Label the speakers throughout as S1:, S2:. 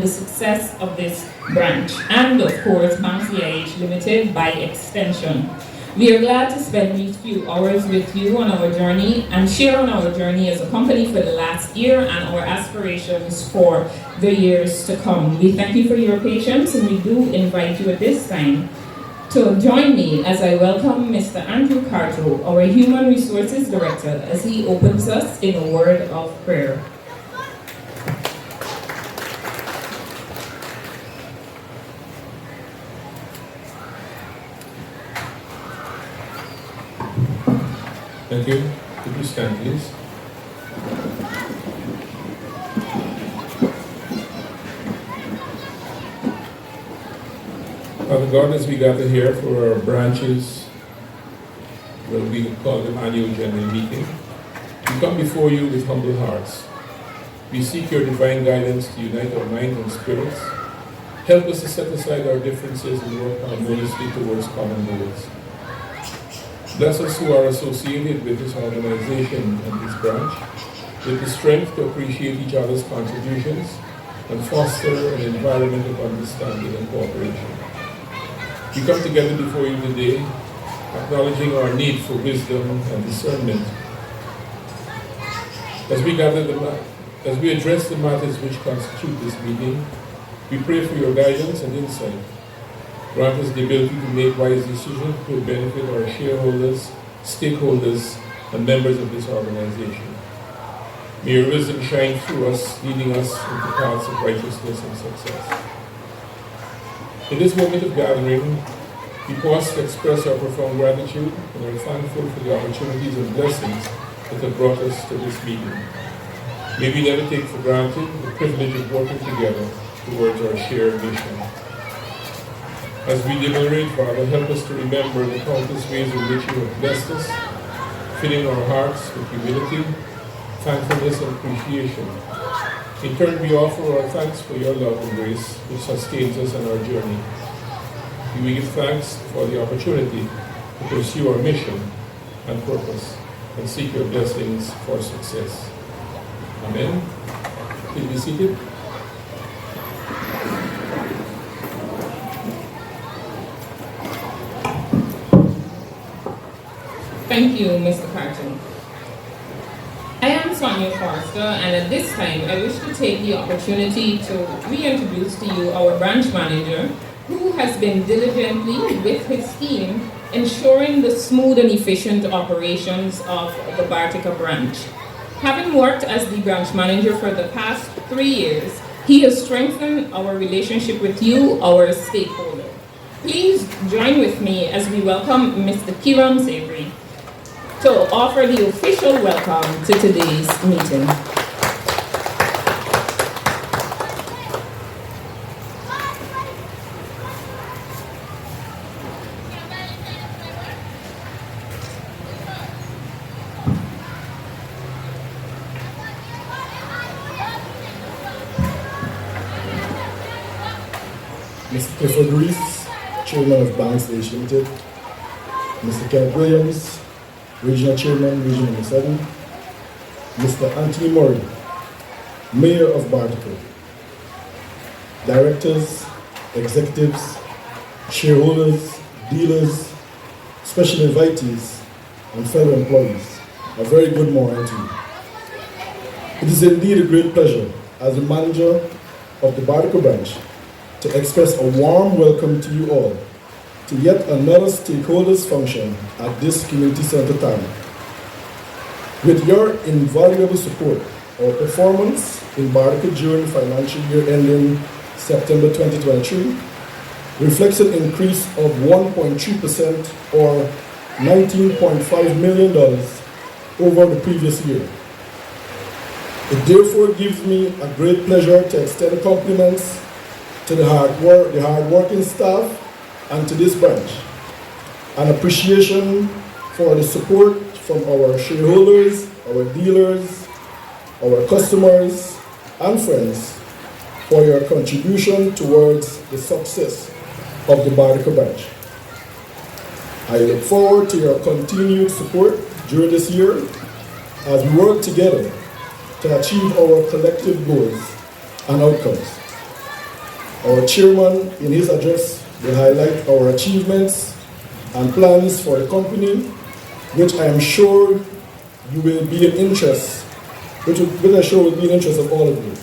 S1: the success of this branch, and of course, Banks DIH Ltd by extension. We are glad to spend these few hours with you on our journey and share on our journey as a company for the last year and our aspirations for the years to come. We thank you for your patience, and we do invite you at this time to join me as I welcome Mr. Andrew Carto, our Human Resources Director, as he opens us in a word of prayer.
S2: Thank you. Could you stand, please? Father God, as we gather here for our branches, well, we call them annual general meeting, we come before you with humble hearts. We seek your divine guidance to unite our minds and spirits. Help us to set aside our differences and work harmoniously towards common goals. Bless us who are associated with this organization and this branch with the strength to appreciate each other's contributions and foster an environment of understanding and cooperation. We come together before you today, acknowledging our need for wisdom and discernment. As we address the matters which constitute this meeting, we pray for your guidance and insight. Grant us the ability to make wise decisions to benefit our shareholders, stakeholders, and members of this organization. May your wisdom shine through us, leading us into paths of righteousness and success. In this moment of gathering, we pause to express our profound gratitude and are thankful for the opportunities and blessings that have brought us to this meeting. May we never take for granted the privilege of working together towards our shared mission. As we deliberate, Father, help us to remember the countless ways in which you have blessed us, filling our hearts with humility, thankfulness, and appreciation. In turn, we offer our thanks for your love and grace, which sustains us on our journey. We give thanks for the opportunity to pursue our mission and purpose and seek your blessings for success. Amen. Please be seated.
S1: Thank you, Mr. Carton. I am Sonia Forrester, and at this time, I wish to take the opportunity to reintroduce to you our branch manager, who has been diligently, with his team, ensuring the smooth and efficient operations of the Bartica branch. Having worked as the branch manager for the past 3 years, he has strengthened our relationship with you, our stakeholder. Please join with me as we welcome Mr. Kiram Savory to offer the official welcome to today's meeting.
S3: Mr. Clifford Reese, Chairman of Banks DIH Ltd. Mr. Kenneth Williams, Regional Chairman, Region Number 7. Mr. Anthony Murray, Mayor of Bartica. Directors, executives, shareholders, dealers, special invitees, and fellow employees, a very good morning to you. It is indeed a great pleasure as the manager of the Bartica branch to express a warm welcome to you all to yet another stakeholders function at this community center time. With your invaluable support, our performance in Bartica during the financial year ending September 2023 reflects an increase of 1.3% or $19.5 million over the previous year. It therefore gives me a great pleasure to extend compliments to the hard-working staff and to this branch, an appreciation for the support from our shareholders, our dealers, our customers, and friends for your contribution towards the success of the Bartica branch. I look forward to your continued support during this year as we work together to achieve our collective goals and outcomes. Our chairman, in his address, will highlight our achievements and plans for the company, which I am sure you will be in interest, which I'm sure will be in interest of all of you.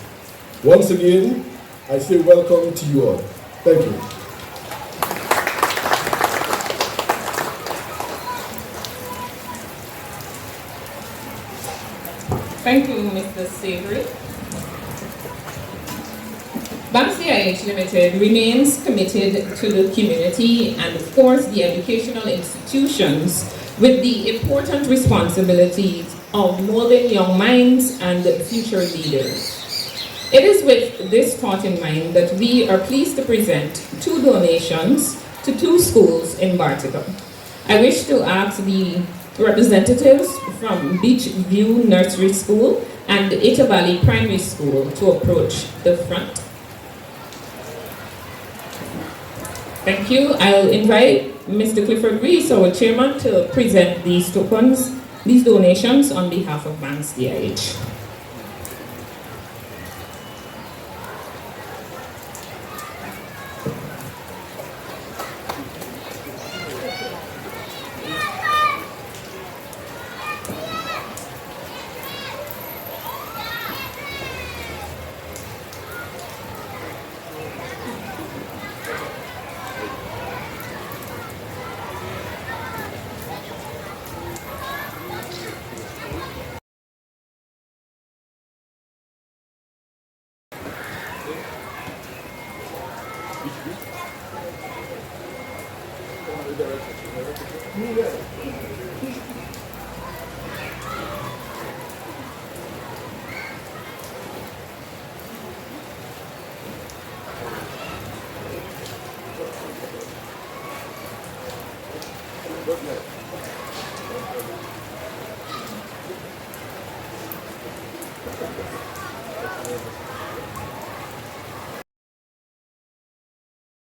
S3: Once again, I say welcome to you all. Thank you.
S1: Thank you, Mr. Savory. Banks DIH Ltd remains committed to the community and, of course, the educational institutions with the important responsibilities of molding young minds and future leaders. It is with this thought in mind that we are pleased to present 2 donations to 2 schools in Bartica. I wish to ask the representatives from Beach View Nursery School and Ita Valley Primary School to approach the front. Thank you. I'll invite Mr. Clifford Reese, our chairman, to present these tokens, these donations on behalf of Banks DIH.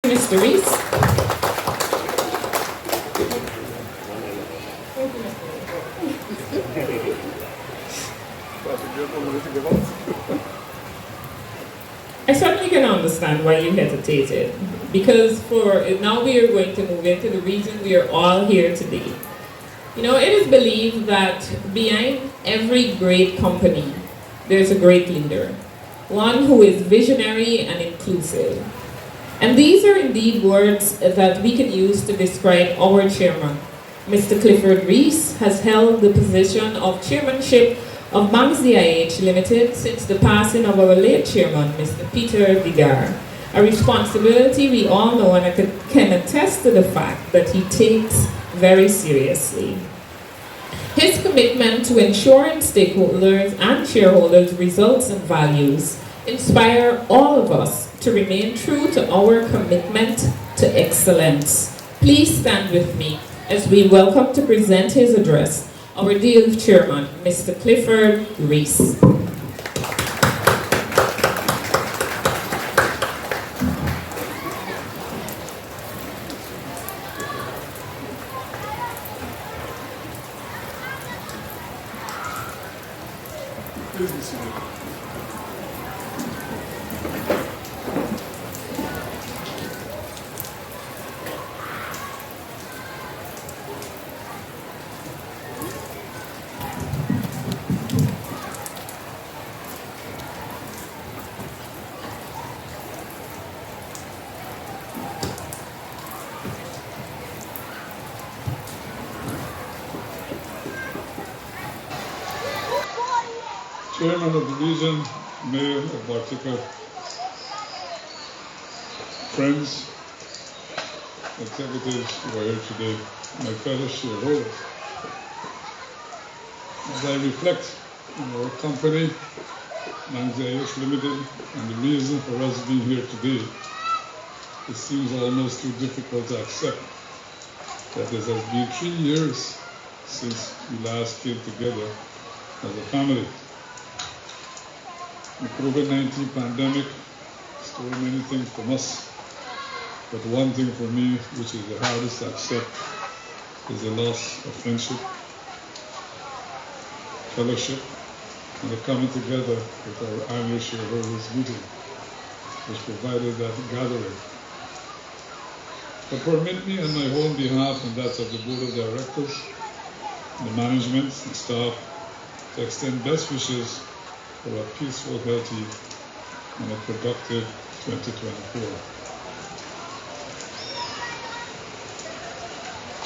S1: Mr. Reese. I certainly can understand why you hesitated, because for now we are going to move into the reason we are all here today. You know, it is believed that behind every great company, there's a great leader, one who is visionary and inclusive. And these are indeed words that we can use to describe our chairman. Mr. Clifford Reese has held the position of chairmanship of Banks DIH Ltd since the passing of our late chairman, Mr. Peter Vigar, a responsibility we all know and I can attest to the fact that he takes very seriously. His commitment to ensuring stakeholders and shareholders' results and values inspire all of us to remain true to our commitment to excellence. Please stand with me as we welcome to present his address our dear chairman, Mr. Clifford Reese.
S4: Chairman of the Region, Mayor of Bartica, friends, executives who are here today, my fellow shareholders. As I reflect on our company, Banks DIH Ltd, and the reason for us being here today, it seems almost too difficult to accept that it has been 3 years since we last came together as a family. The COVID-19 pandemic stole many things from us, but one thing for me, which is the hardest to accept, is the loss of friendship, fellowship, and the coming together with our annual shareholders meeting. which provided that gathering. But permit me on my own behalf and that of the Board of Directors, the management and staff to extend best wishes for a peaceful, healthy, and a productive 2024.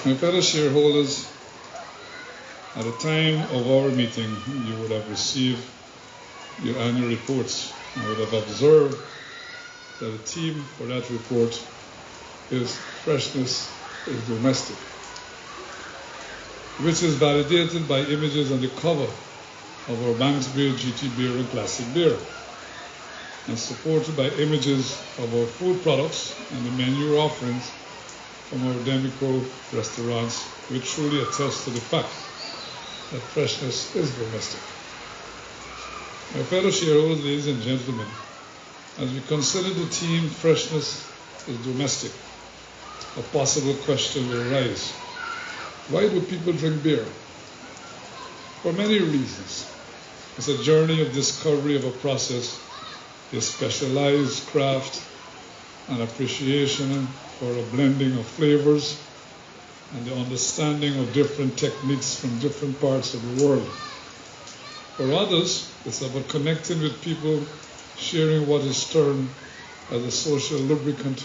S4: My fellow shareholders, at the time of our meeting, you would have received your annual reports and would have observed that the theme for that report is freshness is domestic, which is validated by images on the cover of our Banks Beer, GT Beer, and Classic Beer, and supported by images of our food products and the menu offerings from our Demico restaurants, which truly attest to the fact that freshness is domestic. My fellow shareholders, ladies and gentlemen, as we consider the theme freshness is domestic, a possible question will arise. Why do people drink beer? For many reasons. It's a journey of discovery of a process, a specialized craft, an appreciation for a blending of flavors, and the understanding of different techniques from different parts of the world. For others, it's about connecting with people, sharing what is termed as a social lubricant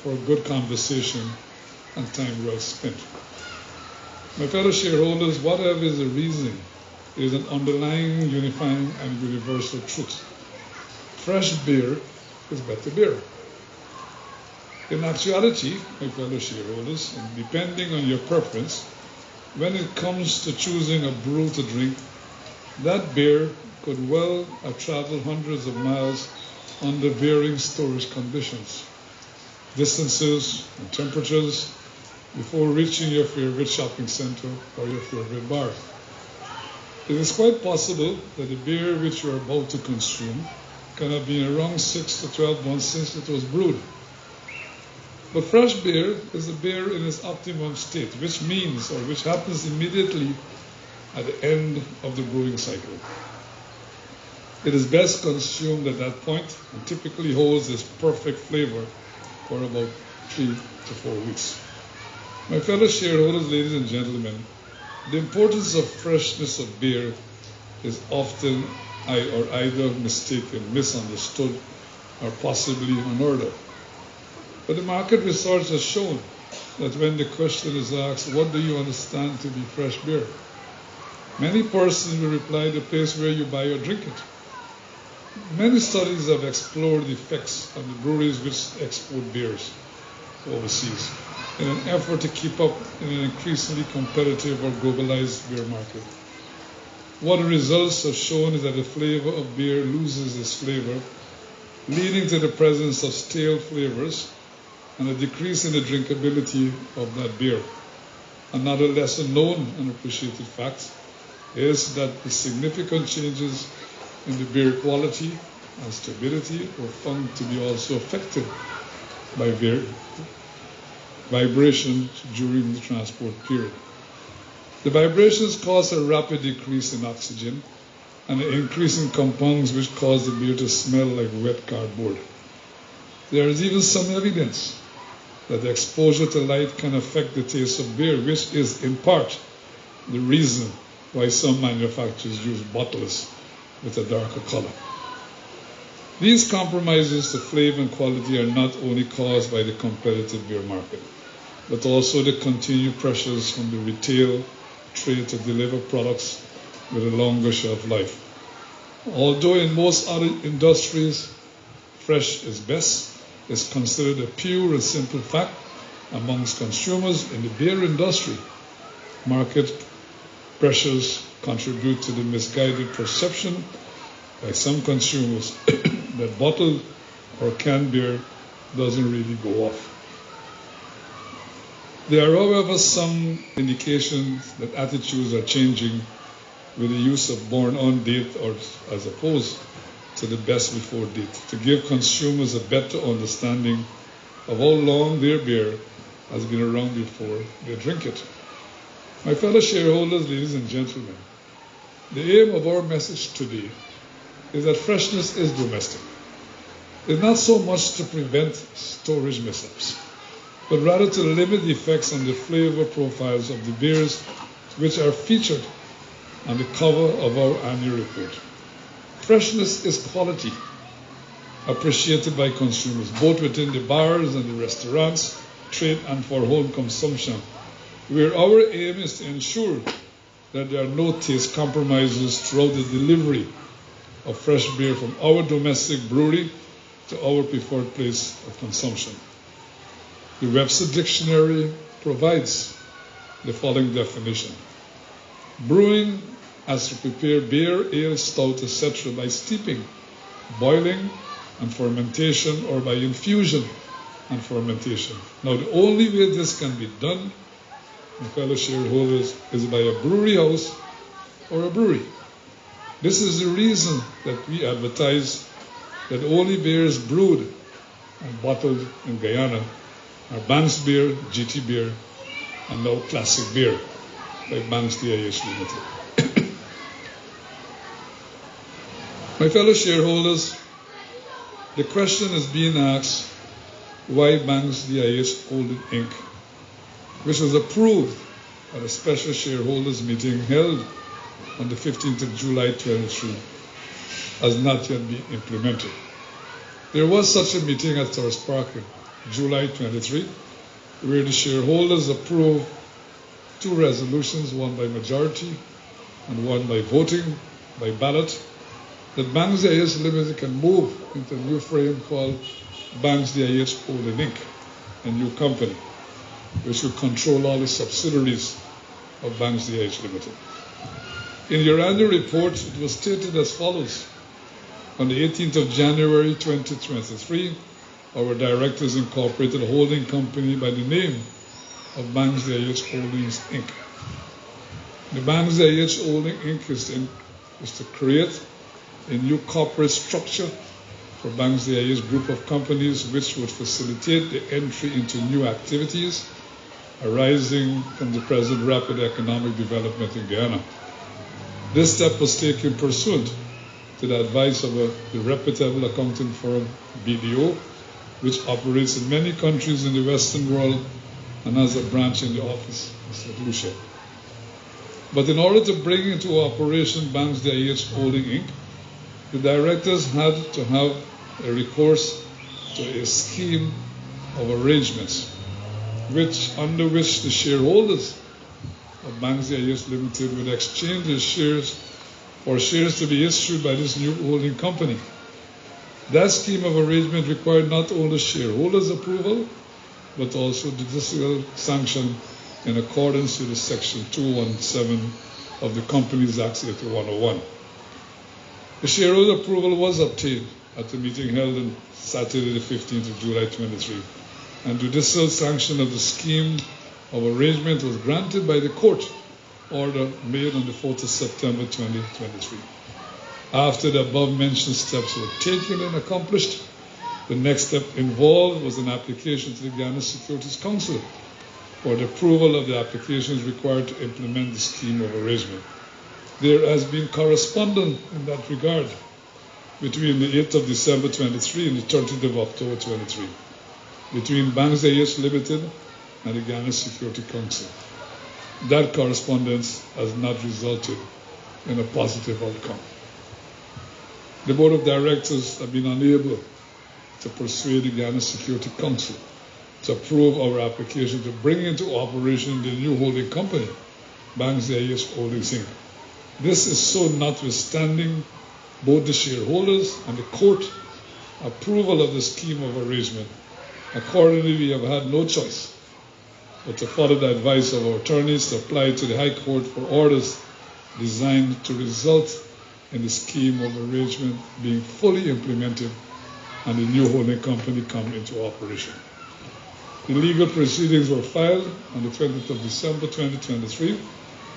S4: for a good conversation and time well spent. My fellow shareholders, whatever is the reason, is an underlying, unifying, and universal truth. Fresh beer is better beer. In actuality, my fellow shareholders, and depending on your preference, when it comes to choosing a brew to drink, that beer could well have traveled hundreds of miles under varying storage conditions, distances, and temperatures before reaching your favorite shopping center or your favorite bar. It is quite possible that the beer which you are about to consume can have been around 6 to 12 months since it was brewed. But fresh beer is a beer in its optimum state, which means, or which happens immediately at the end of the brewing cycle. It is best consumed at that point and typically holds its perfect flavor for about 3 to 4 weeks. My fellow shareholders, ladies and gentlemen, the importance of freshness of beer is often either mistaken, misunderstood, or possibly unheard of. But the market research has shown that when the question is asked, what do you understand to be fresh beer? Many persons will reply, the place where you buy or drink it. Many studies have explored the effects of the breweries which export beers overseas in an effort to keep up in an increasingly competitive or globalized beer market. What the results have shown is that the flavor of beer loses its flavor, leading to the presence of stale flavors and a decrease in the drinkability of that beer. Another lesser known and appreciated fact is that the significant changes in the beer quality and stability were found to be also affected by vibrations during the transport period. The vibrations cause a rapid decrease in oxygen and an increase in compounds which cause the beer to smell like wet cardboard. There is even some evidence that the exposure to light can affect the taste of beer, which is in part the reason why some manufacturers use bottles with a darker color. These compromises to flavor and quality are not only caused by the competitive beer market, but also the continued pressures from the retail trade to deliver products with a longer shelf life. Although in most other industries, fresh is best, is considered a pure and simple fact amongst consumers in the beer industry. Market pressures contribute to the misguided perception by some consumers that bottled or canned beer doesn't really go off. There are, however, some indications that attitudes are changing with the use of born-on date or as opposed to the best before date to give consumers a better understanding of how long their beer has been around before they drink it. My fellow shareholders, ladies and gentlemen, the aim of our message today is that freshness is domestic. is not so much to prevent storage mishaps, but rather to limit the effects on the flavor profiles of the beers which are featured on the cover of our annual report. Freshness is quality, appreciated by consumers, both within the bars and the restaurants, trade and for home consumption, where our aim is to ensure that there are no taste compromises throughout the delivery of fresh beer from our domestic brewery to our preferred place of consumption. The Webster Dictionary provides the following definition: brewing as to prepare beer, ale, stout, etc. by steeping, boiling, and fermentation, or by infusion and fermentation. Now, the only way this can be done, my fellow shareholders, is by a brewery house or a brewery. This is the reason that we advertise that only beers brewed and bottled in Guyana are Banks Beer, GT Beer, and now Classic Beer by Banks DIH Ltd. My fellow shareholders, the question is being asked, why Banks DIH Holding Inc., which was approved at a special shareholders meeting held on the 15th of July 2023, has not yet been implemented. There was such a meeting at Torres Park in July 23, where the shareholders approved two resolutions, one by majority and one by voting by ballot, that Banks DIH Ltd can move into a new frame called Banks DIH Holding Inc., a new company, which will control all the subsidiaries of Banks DIH Ltd. In your annual report, it was stated as follows: on the 18th of January 2023, our directors incorporated a holding company by the name of Banks DIH Holdings Inc. The Banks DIH Holding Inc. is to create a new corporate structure for Banks DIH group of companies, which would facilitate the entry into new activities arising from the present rapid economic development in Guyana. This step was taken pursuant to the advice of the reputable accounting firm BDO, which operates in many countries in the Western world and has a branch in the office in St. Lucia. But in order to bring into operation Banks DIH Holding Inc., the directors had to have a recourse to a scheme of arrangements under which the shareholders of Banks DIH Ltd would exchange their shares for shares to be issued by this new holding company. That scheme of arrangement required not only shareholders' approval, but also judicial sanction in accordance with the Section 217 of the Companies Act 8101. The shareholder approval was obtained at the meeting held on Saturday the 15th of July 2023, and judicial sanction of the scheme of arrangement was granted by the court order made on the 4th of September 2023. After the above-mentioned steps were taken and accomplished, the next step involved was an application to the Guyana Securities Council for the approval of the applications required to implement the scheme of arrangement. There has been correspondence in that regard between the 8th of December 23 and the 30th of October 23, between Banks DIH Ltd and the Guyana Security Council. That correspondence has not resulted in a positive outcome. The Board of Directors have been unable to persuade the Guyana Security Council to approve our application to bring into operation the new holding company, Banks DIH Holdings Inc. This is so notwithstanding both the shareholders and the court approval of the scheme of arrangement. Accordingly, we have had no choice but to follow the advice of our attorneys to apply to the High Court for orders designed to result in the scheme of arrangement being fully implemented and the new holding company come into operation. The legal proceedings were filed on the 20th of December 2023.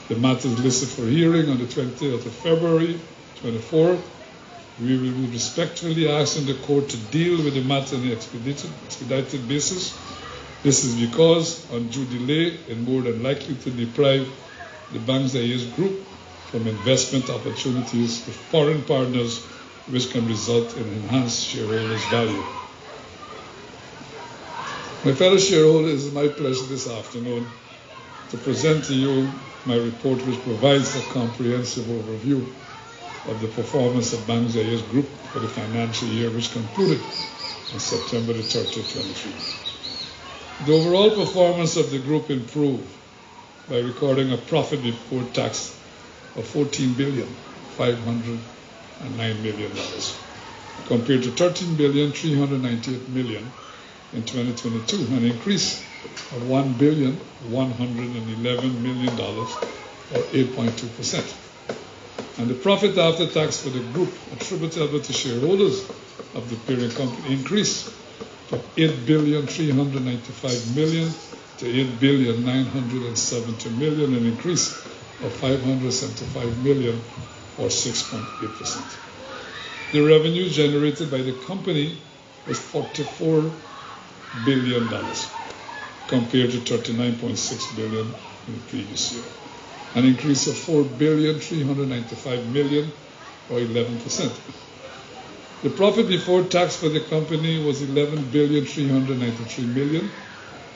S4: The matter is listed for hearing on the 20th of February 24. We will be respectfully asking the court to deal with the matter on an expedited basis. This is because undue delay is more than likely to deprive the Banks DIH Group from investment opportunities with foreign partners which can result in enhanced shareholders' value. My fellow shareholders, it is my pleasure this afternoon to present to you my report, which provides a comprehensive overview of the performance of Bank DIH Group for the financial year which concluded on September the 30th, 23. The overall performance of the group improved by recording a profit before tax of $14,509 million compared to $13,398 million in 2022, an increase of $1,111 million or 8.2%. And the profit after tax for the group attributable to shareholders of the parent company increased from $8,395 million to $8,970 million, an increase of $575 million or 6.8%. The revenue generated by the company was $44 billion compared to $39.6 billion in the previous year, an increase of $4,395 million or 11%. The profit before tax for the company was $11,393 million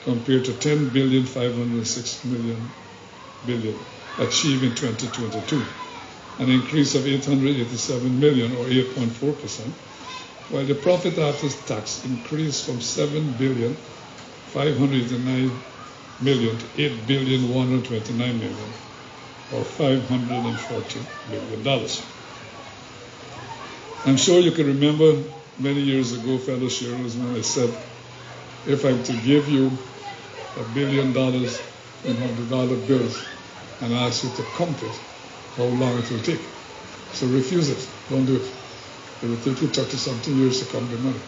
S4: compared to $10,506 million achieved in 2022, an increase of $887 million or 8.4%, while the profit after tax increased from $7,509 million to $8,129 million or $540 million. I'm sure you can remember many years ago, fellow shareholders, when I said, if I'm to give you $1 billion in $100 bills and ask you to count it, how long it will take. So refuse it. Don't do it. It will take you 30-something years to count the money.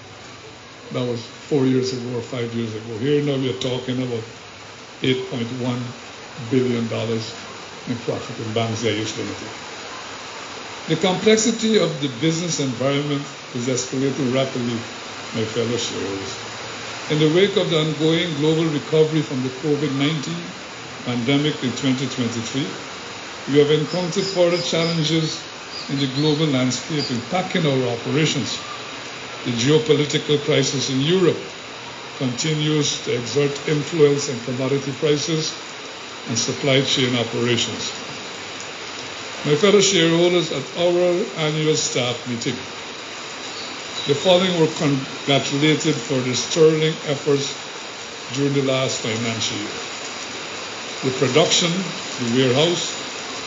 S4: That was 4 years ago or 5 years ago. Here now we are talking about $8.1 billion in profit in Bank DIH Ltd. The complexity of the business environment is escalating rapidly, my fellow shareholders. In the wake of the ongoing global recovery from the COVID-19 pandemic in 2023, we have encountered further challenges in the global landscape impacting our operations. The geopolitical crisis in Europe continues to exert influence on commodity prices and supply chain operations. My fellow shareholders, at our annual staff meeting, the following were congratulated for their sterling efforts during the last financial year. The production, the warehouse,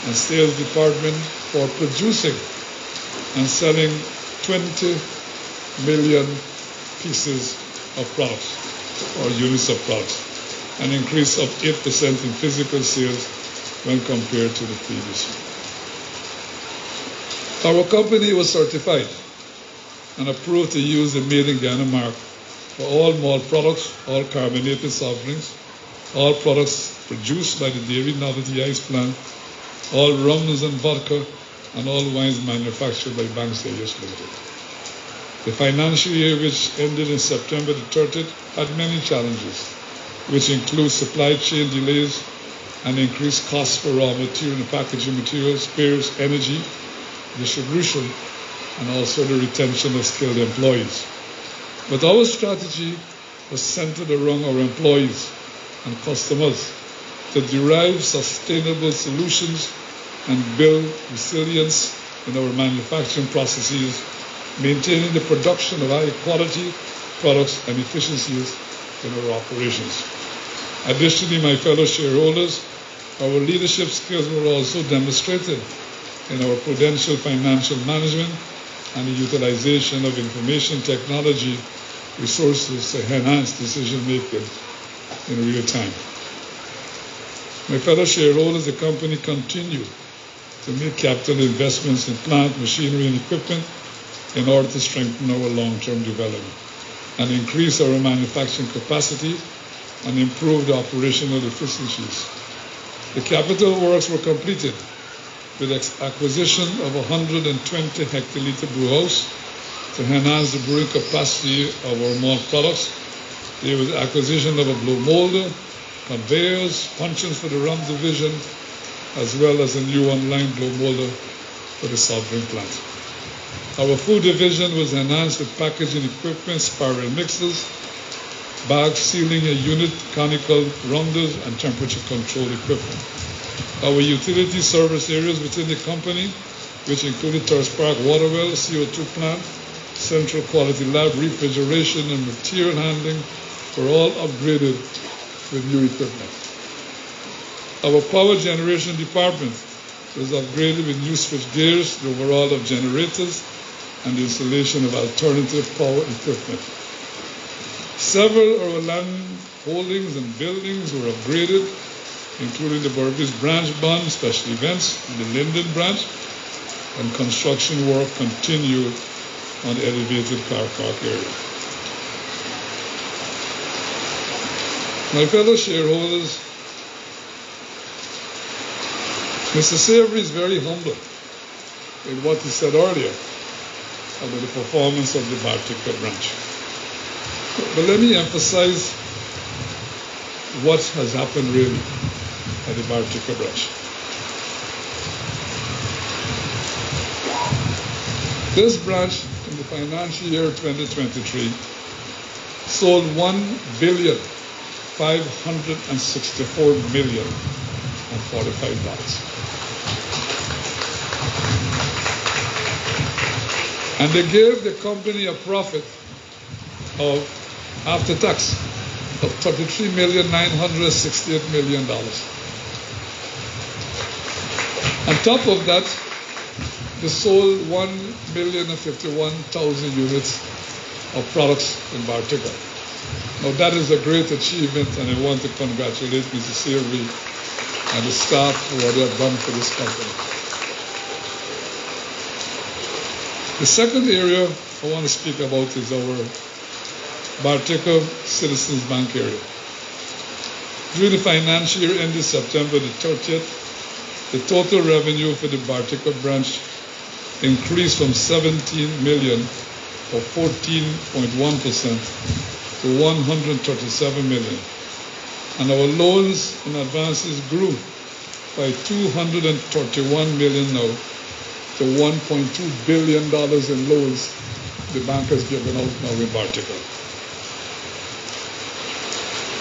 S4: and sales department for producing and selling 20 million pieces of products or units of products, an increase of 8% in physical sales when compared to the previous year. Our company was certified and approved to use the Made in Ghana mark for all malt products, all carbonated soft drinks, all products produced by the Dairy Novelty Ice plant, all rums and vodka, and all wines manufactured by Bank DIH Ltd. The financial year, which ended in September the 30th, had many challenges, which include supply chain delays and increased costs for raw material and packaging materials, spares, energy, distribution, and also the retention of skilled employees. But our strategy was centered around our employees and customers to derive sustainable solutions and build resilience in our manufacturing processes, maintaining the production of high quality products and efficiencies in our operations. Additionally, my fellow shareholders, our leadership skills were also demonstrated in our prudential financial management and the utilization of information technology resources to enhance decision making in real time. My fellow shareholders, the company continued to make capital investments in plant, machinery, and equipment in order to strengthen our long-term development and increase our manufacturing capacity and improve the operational efficiencies. The capital works were completed with acquisition of a 120 hectoliter brew house to enhance the brewing capacity of our malt products. There was acquisition of a blow molder, conveyors, puncheons for the rum division, as well as a new online blow molder for the soft drink plant. Our food division was enhanced with packaging equipment, spiral mixers, bag sealing a unit, conical rounders, and temperature control equipment. Our utility service areas within the company, which included Terrace Park water well, CO2 plant, central quality lab, refrigeration, and material handling, were all upgraded with new equipment. Our power generation department was upgraded with new switch gears, the overhaul of generators, and the installation of alternative power equipment. Several of our land holdings and buildings were upgraded, including the Burgess branch bond, special events, and the Linden branch, and construction work continued on the elevated car park area. My fellow shareholders, Mr. Savory is very humble in what he said earlier about the performance of the Bartica branch. But let me emphasize what has happened really at the Bartica branch. This branch in the financial year 2023 sold $1,564,045. And they gave the company a profit of, after tax, of $33,968,000. On top of that, they sold 1,051,000 units of products in Bartica. Now that is a great achievement, and I want to congratulate Mr. Savory and the staff for what they have done for this company. The second area I want to speak about is our Bartica Citizens Bank area. During the financial year ended September the 30th, the total revenue for the Bartica branch increased from $17 million, or 14.1%, to $137 million. And our loans and advances grew by $231 million now to $1.2 billion in loans the bank has given out now in Bartica.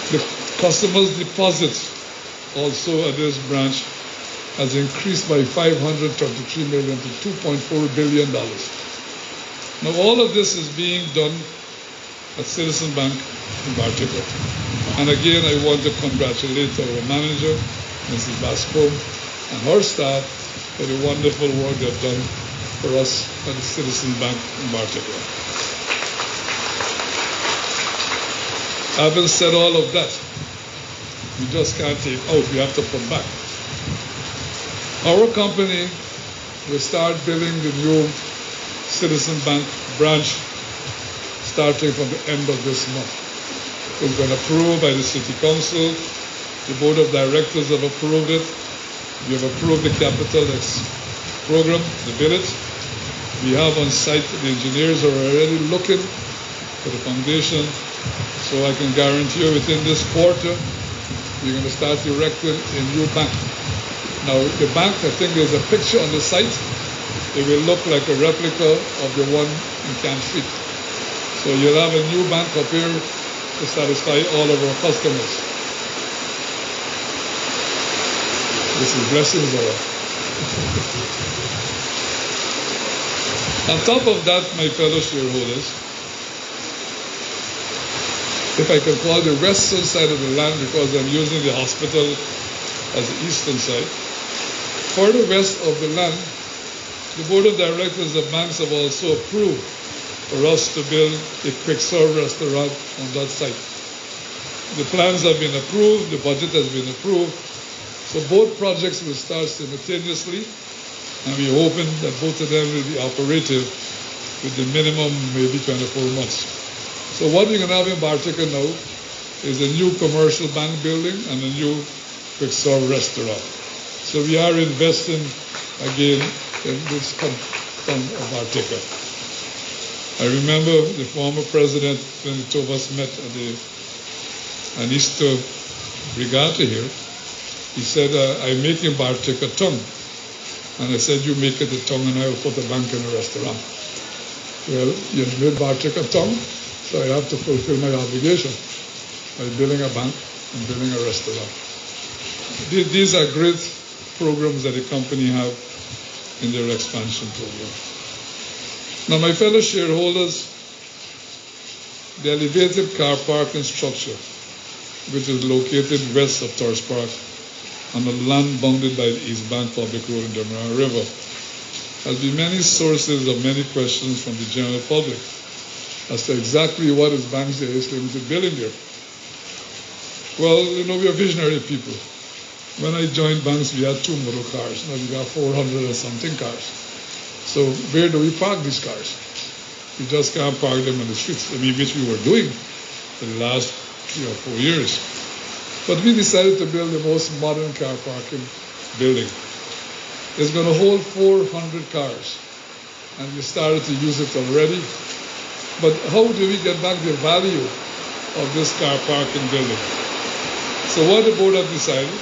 S4: The customers' deposits also at this branch has increased by $533 million to $2.4 billion. Now all of this is being done at Citizen Bank in Bartica. And again, I want to congratulate our manager, Mrs. Bascom, and her staff for the wonderful work they've done for us at the Citizen Bank in Bartica. Having said all of that, we just can't take out, we have to put back. Our company will start building the new Citizen Bank branch starting from the end of this month. It's been approved by the City Council. The Board of Directors have approved it. We have approved the capital program, the village. We have on site, the engineers are already looking for the foundation. So I can guarantee you within this quarter, we're going to start erecting a new bank. Now the bank, I think there's a picture on the site. It will look like a replica of the one in Camp Street. So you'll have a new bank up here to satisfy all of our customers. This is blessings, all. On top of that, my fellow shareholders, if I can call the western side of the land, because I'm using the hospital as the eastern side, for the west of the land, the Board of Directors of banks have also approved for us to build a quick serve restaurant on that site. The plans have been approved, the budget has been approved, so both projects will start simultaneously, and we're hoping that both of them will be operative with the minimum maybe 24 months. So what we're going to have in Bartica now is a new commercial bank building and a new quick serve restaurant. So we are investing again in this town of Bartica. I remember the former president, when the two of us met at an Easter regatta here, he said, I'm making Bartica tongue. And I said, you make it a tongue and I will put a bank in a restaurant. Well, you made Bartica tongue, so I have to fulfill my obligation by building a bank and building a restaurant. These are great programs that the company have in their expansion program. Now, my fellow shareholders, the elevated car parking structure, which is located west of Torres Park on the land bounded by the East Bank Public Road and Demerara River, has been many sources of many questions from the general public as to exactly what is Banks DIH Ltd building there. Well, we are visionary people. When I joined Banks, we had 2 motor cars. Now we got 400 and something cars. So where do we park these cars? We just can't park them on the streets, which we were doing for the last 3 or 4 years. But we decided to build the most modern car parking building. It's going to hold 400 cars, and we started to use it already. But how do we get back the value of this car parking building? So what the board have decided,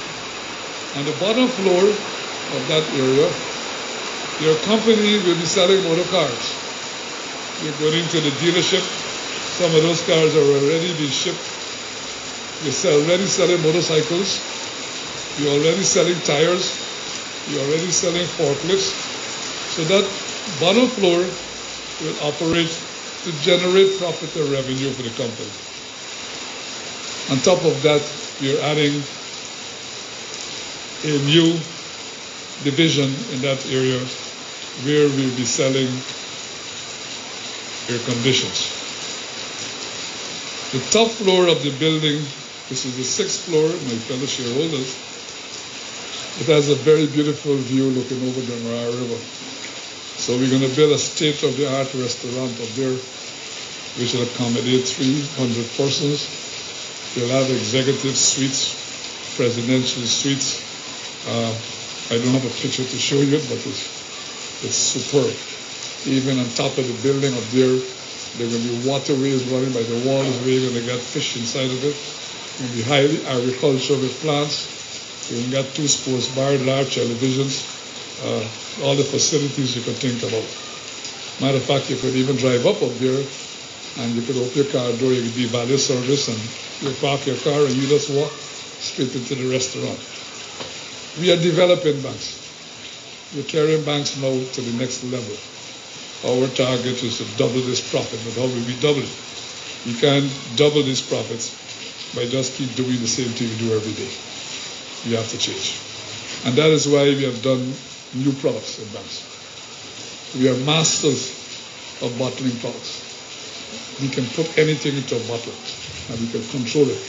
S4: on the bottom floor of that area, your company will be selling motor cars. You're going into the dealership. Some of those cars are already being shipped. You're already selling motorcycles. You're already selling tires. You're already selling forklifts. So that bottom floor will operate to generate profit or revenue for the company. On top of that, you're adding a new division in that area where we'll be selling air conditions. The top floor of the building, this is the 6th floor, my fellow shareholders, it has a very beautiful view looking over the Demerara River. So we're going to build a state-of-the-art restaurant up there which will accommodate 300 persons. We'll have executive suites, presidential suites. I don't have a picture to show you, but it's superb. Even on top of the building up there are going to be waterways running by the walls where you're going to get fish inside of it. It's going to be highly agricultural with plants. You're going to get 2 sports bars, large televisions, all the facilities you could think about. Matter of fact, you could even drive up there and you could open your car door, you could be valet service, and you park your car and you just walk straight into the restaurant. We are developing Banks. We're carrying Banks now to the next level. Our target is to double this profit, but how will we double it? You can't double these profits by just keep doing the same thing you do every day. You have to change. And that is why we have done new products in Banks. We are masters of bottling products. We can put anything into a bottle and we can control it.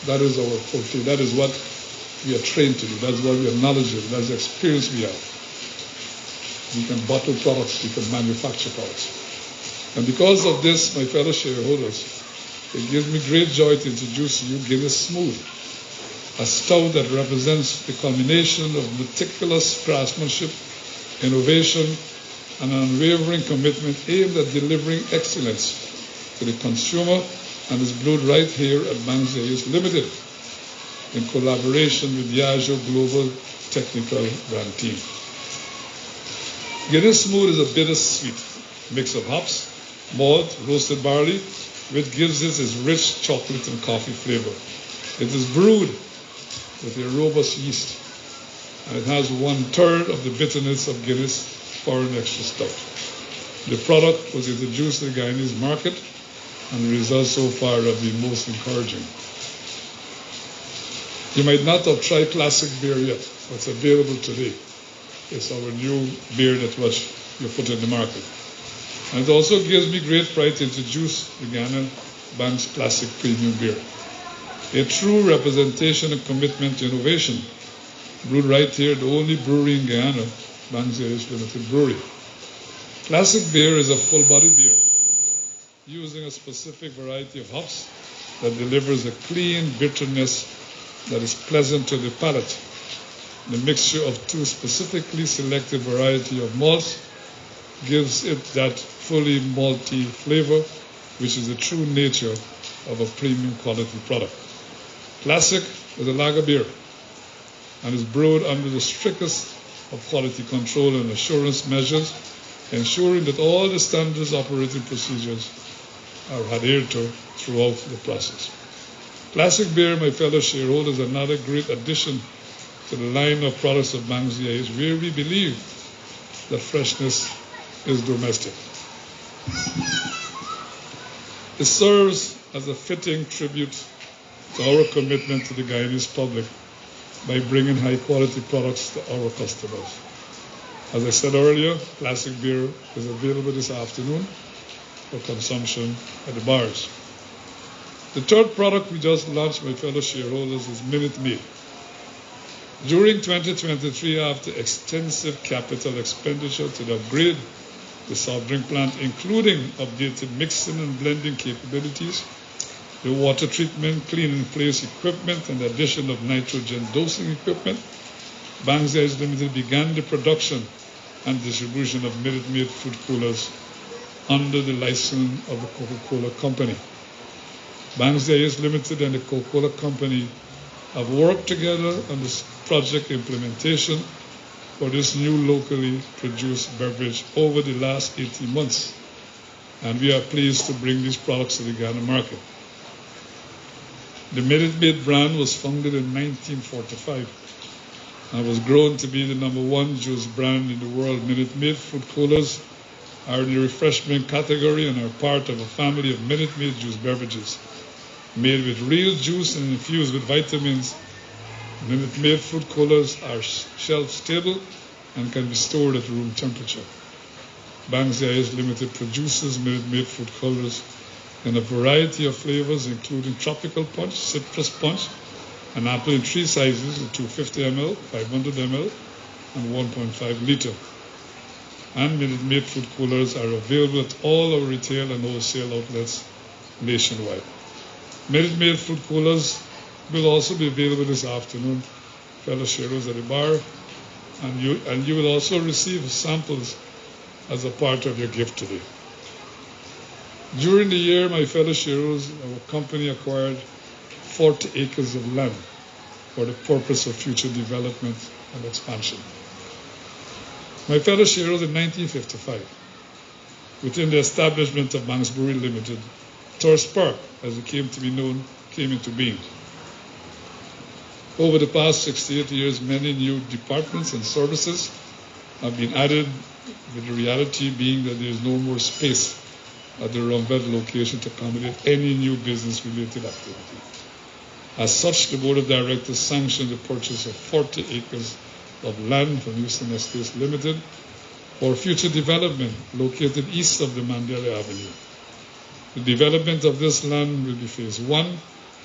S4: That is our forte. That is what we are trained to do. That's what we are knowledgeable. That's the experience we have. We can bottle products. We can manufacture products. And because of this, my fellow shareholders, it gives me great joy to introduce to you Guinness Smooth, a stout that represents the culmination of meticulous craftsmanship, innovation, and an unwavering commitment aimed at delivering excellence to the consumer, and is brewed right here at Banks DIH Ltd in collaboration with Diageo Global Technical Brand Team. Guinness Smooth is a bittersweet mix of hops, malt, roasted barley, which gives it its rich chocolate and coffee flavor. It is brewed with a robust yeast, and it has 1/3 of the bitterness of Guinness Foreign Extra Stout. The product was introduced to the Guyanese market, and the results so far have been most encouraging. You might not have tried classic beer yet, but it's available today. It's our new beer that you put in the market. And it also gives me great pride to introduce the Guyana Banks Classic Premium Beer, a true representation and commitment to innovation. Brewed right here, the only brewery in Guyana, Banks DIH Ltd Brewery. Classic beer is a full-body beer, using a specific variety of hops that delivers a clean bitterness that is pleasant to the palate. The mixture of 2 specifically selected variety of malts gives it that fully malty flavor, which is the true nature of a premium quality product. Classic is a lager beer and is brewed under the strictest of quality control and assurance measures ensuring that all the standards operating procedures are adhered to throughout the process. Classic Beer, my fellow shareholders, is another great addition to the line of products of Banks DIH, where we believe that freshness is domestic. It serves as a fitting tribute to our commitment to the Guyanese public by bringing high-quality products to our customers. As I said earlier, Classic Beer is available this afternoon for consumption at the bars. The third product we just launched, my fellow shareholders, is Minute Maid. During 2023, after extensive capital expenditure to upgrade the soft drink plant, including updated mixing and blending capabilities, the water treatment, clean in place equipment, and the addition of nitrogen dosing equipment, Banks DIH Ltd began the production and distribution of Minute Maid food coolers under the license of the Coca-Cola Company. Banks DIH Ltd and the Coca-Cola Company have worked together on this project implementation for this new locally produced beverage over the last 18 months, and we are pleased to bring these products to the Ghana market. The Minute Maid brand was founded in 1945 and was grown to be the #1 juice brand in the world. Minute Maid food coolers are in the refreshment category and are part of a family of Minute Maid juice beverages made with real juice and infused with vitamins. Minute Maid food coolers are shelf stable and can be stored at room temperature. Banks DIH Ltd produces Minute Maid food coolers in a variety of flavors, including tropical punch, citrus punch, and apple in 3 sizes: 250 ml, 500 ml, and 1.5 liter. And Minute Maid food coolers are available at all our retail and wholesale outlets nationwide. Minute Maid food coolers will also be available this afternoon, fellow shareholders, at the bar, and you will also receive samples as a part of your gift today. During the year, my fellow shareholders, our company acquired 40 acres of land for the purpose of future development and expansion. My fellow shareholders, in 1955, within the establishment of Banks Brewery Limited, Thirst Park, as it came to be known, came into being. Over the past 68 years, many new departments and services have been added, with the reality being that there is no more space at the Rumbed location to accommodate any new business-related activity. As such, the Board of Directors sanctioned the purchase of 40 acres of land from Houston Estates Limited for future development located east of the Mandela Avenue. The development of this land will be phase 1.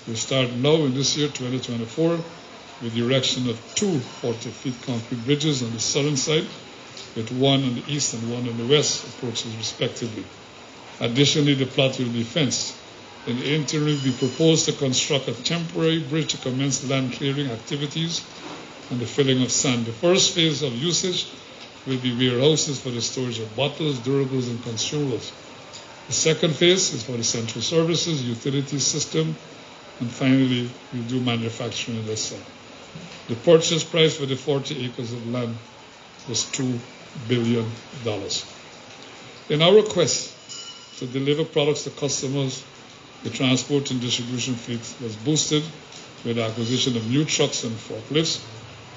S4: We'll start now in this year, 2024, with the erection of 2 40-feet concrete bridges on the southern side, with one on the east and one on the west approaches respectively. Additionally, the plot will be fenced. In the interim, we propose to construct a temporary bridge to commence land clearing activities and the filling of sand. The first phase of usage will be warehouses for the storage of bottles, durables, and consumables. The second phase is for the central services, utility system, and finally, we'll do manufacturing on this side. The purchase price for the 40 acres of land was $2 billion. In our quest to deliver products to customers, the transport and distribution fleet was boosted with the acquisition of new trucks and forklifts,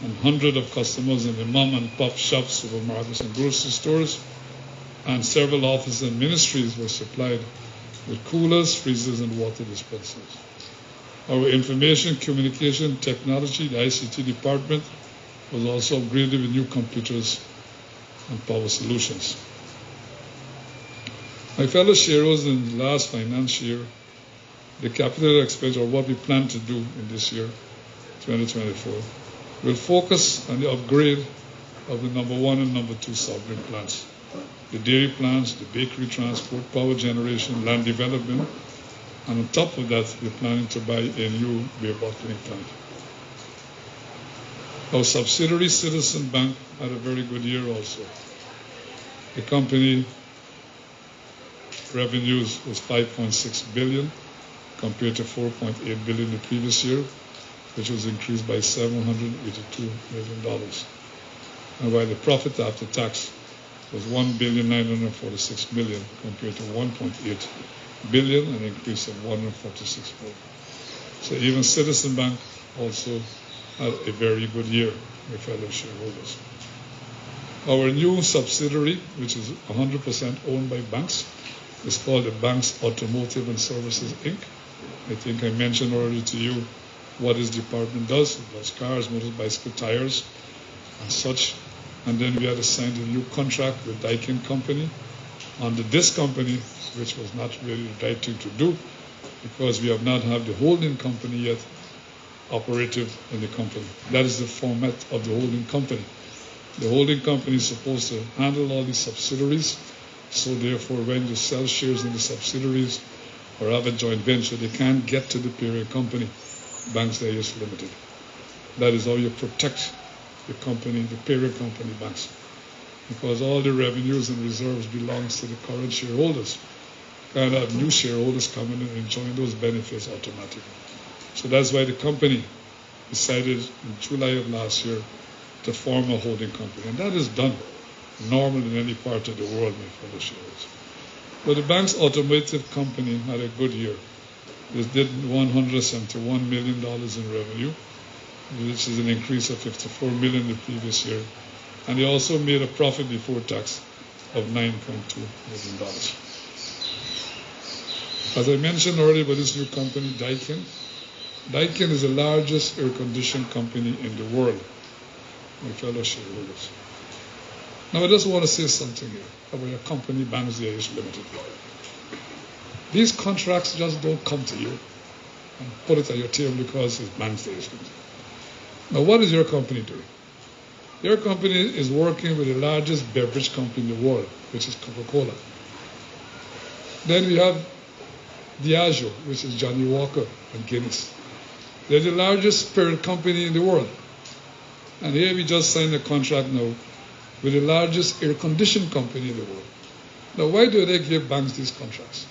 S4: and hundreds of customers in the mom-and-pop shops, supermarkets, and grocery stores, and several offices and ministries were supplied with coolers, freezers, and water dispensers. Our information communication technology, the ICT department, was also upgraded with new computers and power solutions. My fellow shareholders, in the last financial year, the capital expenditure, or what we plan to do in this year, 2024, will focus on the upgrade of the #1 and #2 soft drink plants, the dairy plants, the bakery transport, power generation, land development, and on top of that, we're planning to buy a new beer bottling plant. Our subsidiary, Citizen Bank, had a very good year also. The company revenues was $5.6 billion compared to $4.8 billion the previous year, which was increased by $782 million. And while the profit after tax was $1,946,000,000 compared to $1.8 billion, an increase of 146%. So even Citizen Bank also had a very good year, my fellow shareholders. Our new subsidiary, which is 100% owned by banks, is called the Banks Automotive and Services, Inc. I think I mentioned already to you what this department does. It does cars, motors, bicycle, tires, and such. And then we had to sign a new contract with Daikin Company under this company, which was not really the right thing to do because we have not had the holding company yet operative in the company. That is the format of the holding company. The holding company is supposed to handle all these subsidiaries, so therefore when you sell shares in the subsidiaries or have a joint venture, they can't get to the parent company, Banks DIH Ltd. That is how you protect the company, the parent company banks, because all the revenues and reserves belongs to the current shareholders. You can't have new shareholders coming in and enjoying those benefits automatically. So that's why the company decided in July of last year to form a holding company. And that is done normally in any part of the world, my fellow shareholders. But the bank's automotive company had a good year. It did $171 million in revenue, which is an increase of $54 million the previous year. And they also made a profit before tax of $9.2 million. As I mentioned earlier about this new company, Daikin. Daikin is the largest air conditioning company in the world, my fellow shareholders. Now I just want to say something here about your company, Banks DIH Ltd. These contracts just don't come to you and put it on your table because it's Banks DIH Ltd. Now what is your company doing? Your company is working with the largest beverage company in the world, which is Coca-Cola. Then we have Diageo, which is Johnny Walker and Guinness. They're the largest spirit company in the world. And here we just signed a contract now with the largest air conditioning company in the world. Now, why do they give banks these contracts?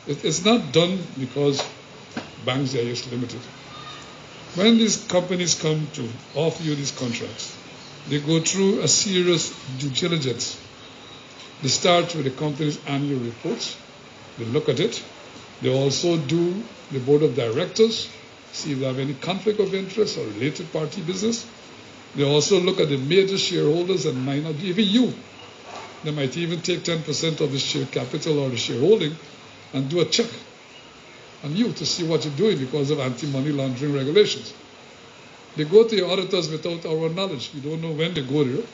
S4: It's not done because Banks DIH Ltd. When these companies come to offer you these contracts, they go through a serious due diligence. They start with the company's annual reports. They look at it. They also do the board of directors, see if they have any conflict of interest or related party business. They also look at the major shareholders and minor, even you. They might even take 10% of the share capital or the shareholding and do a check on you to see what you're doing because of anti-money laundering regulations. They go to your auditors without our knowledge. You don't know when they go there.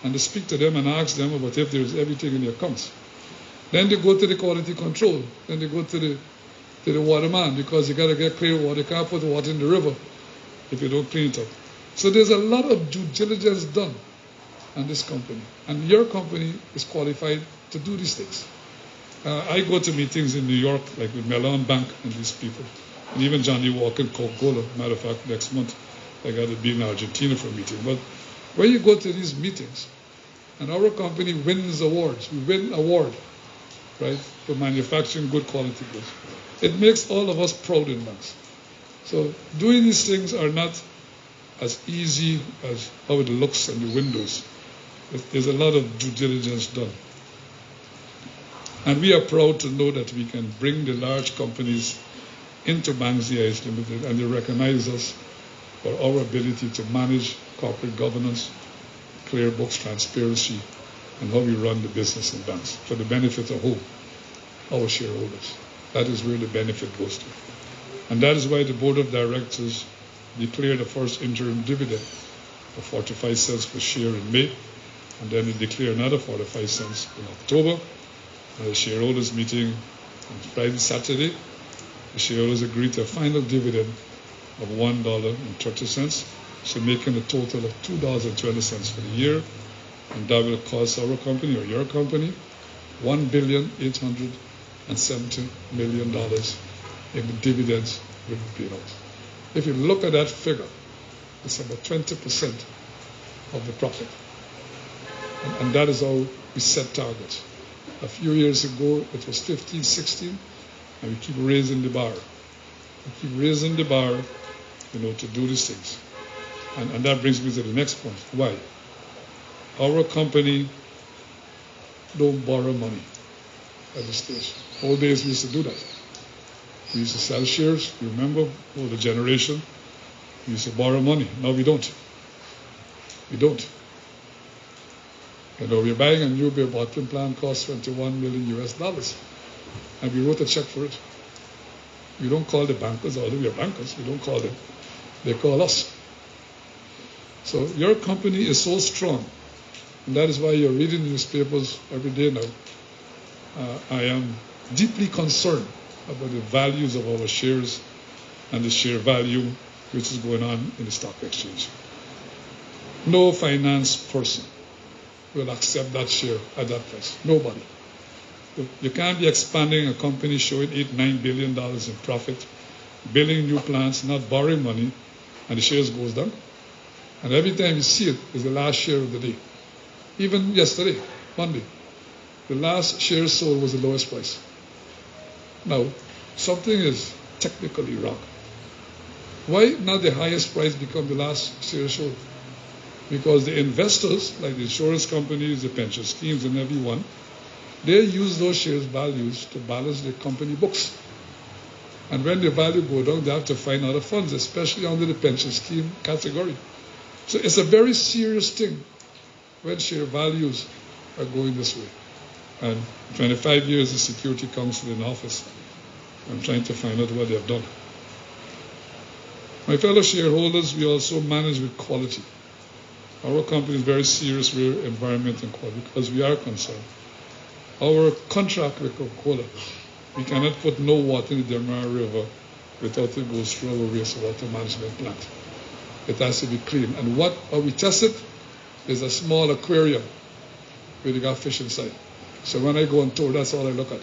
S4: And they speak to them and ask them about if there's everything in the accounts. Then they go to the quality control. Then they go to the waterman because you got to get clear water. You can't put water in the river if you don't clean it up. So there's a lot of due diligence done on this company. And your company is qualified to do these things. I go to meetings in New York, like with Mellon Bank and these people. And even Johnny Walker and Coca-Cola. Matter of fact, next month I got to be in Argentina for a meeting. But when you go to these meetings, and our company wins awards, we win award, right, for manufacturing good quality goods. It makes all of us proud in banks. So doing these things are not as easy as how it looks on the windows. There's a lot of due diligence done. And we are proud to know that we can bring the large companies into Banks DIH Ltd. And they recognize us for our ability to manage corporate governance, clear books, transparency, and how we run the business in banks for the benefit of who? Our shareholders. That is where the benefit goes to. And that is why the board of directors declared the first interim dividend of 45 cents per share in May, and then they declared another 45 cents in October. At the shareholders meeting on Friday, Saturday, the shareholders agreed to a final dividend of $1.30, so making a total of $2.20 for the year, and that will cost our company or your company $1,870 million in the dividends will be paid out. If you look at that figure, it's about 20% of the profit. And that is how we set targets. A few years ago, it was 15, 16, and we keep raising the bar. We keep raising the bar, to do these things. And that brings me to the next point. Why? Our company don't borrow money at this stage. Old days we used to do that. We used to sell shares. You remember, older generation, we used to borrow money. Now we don't. We don't. You know, we're buying a new beer bottling plant, costs $21 million US, and we wrote a check for it. We don't call the bankers, although we are bankers, we don't call them. They call us. So your company is so strong, and that is why you're reading newspapers every day now. I am deeply concerned about the values of our shares and the share value which is going on in the stock exchange. No finance person will accept that share at that price. Nobody. You can't be expanding a company showing $8-9 billion in profit, building new plants, not borrowing money, and the shares goes down. And every time you see it, it's the last share of the day. Even yesterday, Monday, the last share sold was the lowest price. Now, something is technically wrong. Why not the highest price become the last share sold? Because the investors, like the insurance companies, the pension schemes, and everyone, they use those shares values to balance their company books. And when the value go down, they have to find other funds, especially under the pension scheme category. So it's a very serious thing when share values are going this way. And 25 years as Security Counsel in office, I'm trying to find out what they have done. My fellow shareholders, we also manage with quality. Our company is very serious with environment and quality because we are concerned. Our contract with Coca-Cola, we cannot put no water in the Delmar River without it goes through our wastewater management plant. It has to be clean. And what we tested is a small aquarium where you got fish inside. So when I go on tour, that's all I look at.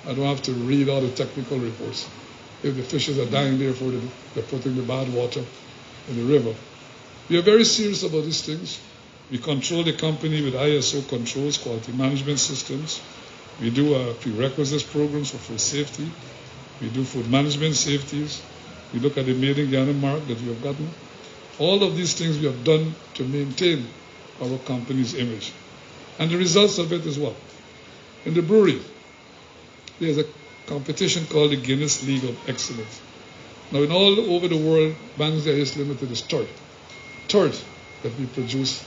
S4: I don't have to read all the technical reports. If the fishes are dying there for they're putting the bad water in the river. We are very serious about these things. We control the company with ISO controls, quality management systems. We do prerequisites programs for food safety. We do food management safeties. We look at the Made in Ghana mark that we have gotten. All of these things we have done to maintain our company's image. And the results of it as well. In the brewery, there's a competition called the Guinness League of Excellence. Now, in all over the world, DIH Ltd is third. Third, that we produce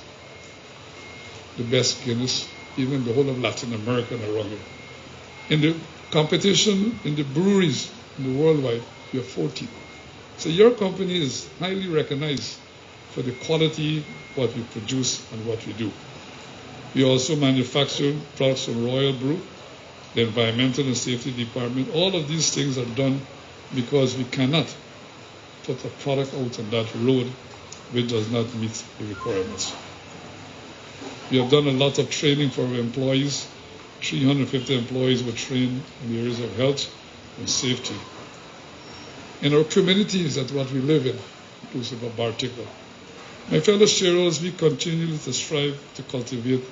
S4: the best Guinness, even the whole of Latin America and around here. In the competition in the breweries in the worldwide, we are 14. So your company is highly recognized for the quality, what we produce and what we do. We also manufacture products from Royal Brew, the Environmental and Safety Department. All of these things are done because we cannot put a product out on that road which does not meet the requirements. We have done a lot of training for our employees. 350 employees were trained in the areas of health and safety. In our communities, that's what we live in, inclusive of Bartica. My fellow shareholders, we continue to strive to cultivate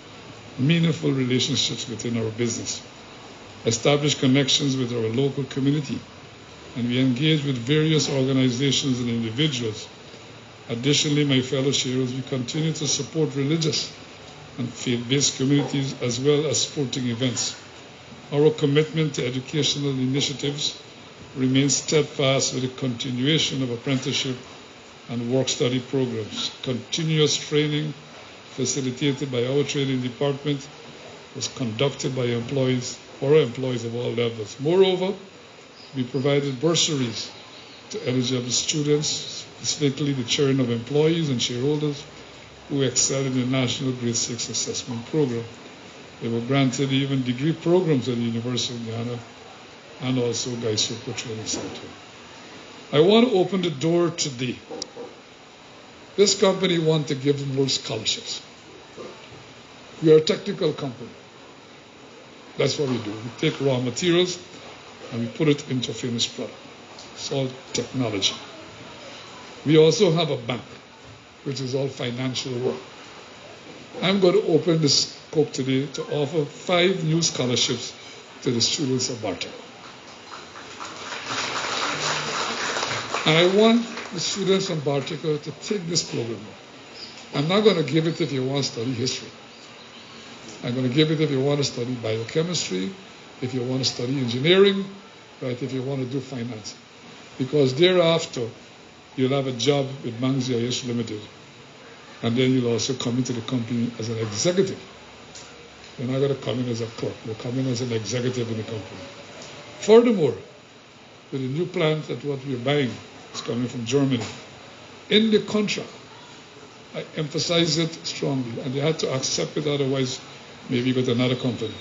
S4: meaningful relationships within our business, establish connections with our local community, and we engage with various organizations and individuals. Additionally, my fellow shareholders, we continue to support religious and faith-based communities as well as sporting events. Our commitment to educational initiatives remains steadfast with the continuation of apprenticeship and work-study programs. Continuous training facilitated by our training department was conducted by employees, for our employees of all levels. Moreover, we provided bursaries to eligible students, specifically the children of employees and shareholders who excel in the National Grade 6 Assessment Program. They were granted even degree programs at the University of Ghana and also Gaisupo Training Center. I want to open the door today. This company wants to give more scholarships. We are a technical company. That's what we do. We take raw materials and we put it into a finished product. It's all technology. We also have a bank, which is all financial work. I'm going to open this scope today to offer 5 new scholarships to the students of Bartica. And I want the students from Bartica to take this program. I'm not going to give it if you want to study history. I'm going to give it if you want to study biochemistry, if you want to study engineering, right, if you want to do finance. Because thereafter, you'll have a job with DIH Ltd. And then you'll also come into the company as an executive. You're not going to come in as a clerk. You're coming as an executive in the company. Furthermore, with the new plant that what we're buying is coming from Germany, in the contract, I emphasize it strongly, and they had to accept it, otherwise maybe with another company.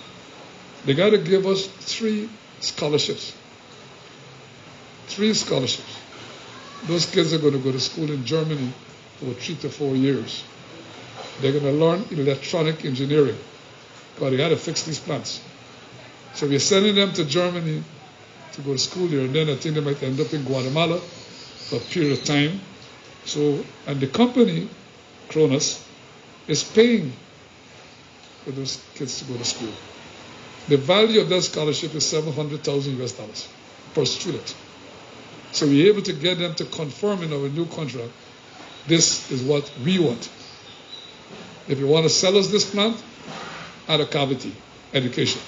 S4: They got to give us 3 scholarships. 3 scholarships. Those kids are going to go to school in Germany for 3 to 4 years. They're going to learn electronic engineering, because they got to fix these plants. So we're sending them to Germany to go to school there, and then I think they might end up in Guatemala for a period of time. So, and the company, Kronos, is paying for those kids to go to school. The value of that scholarship is $700,000 per student. So we're able to get them to confirm in our new contract, this is what we want. If you want to sell us this plant, add a cavity, education.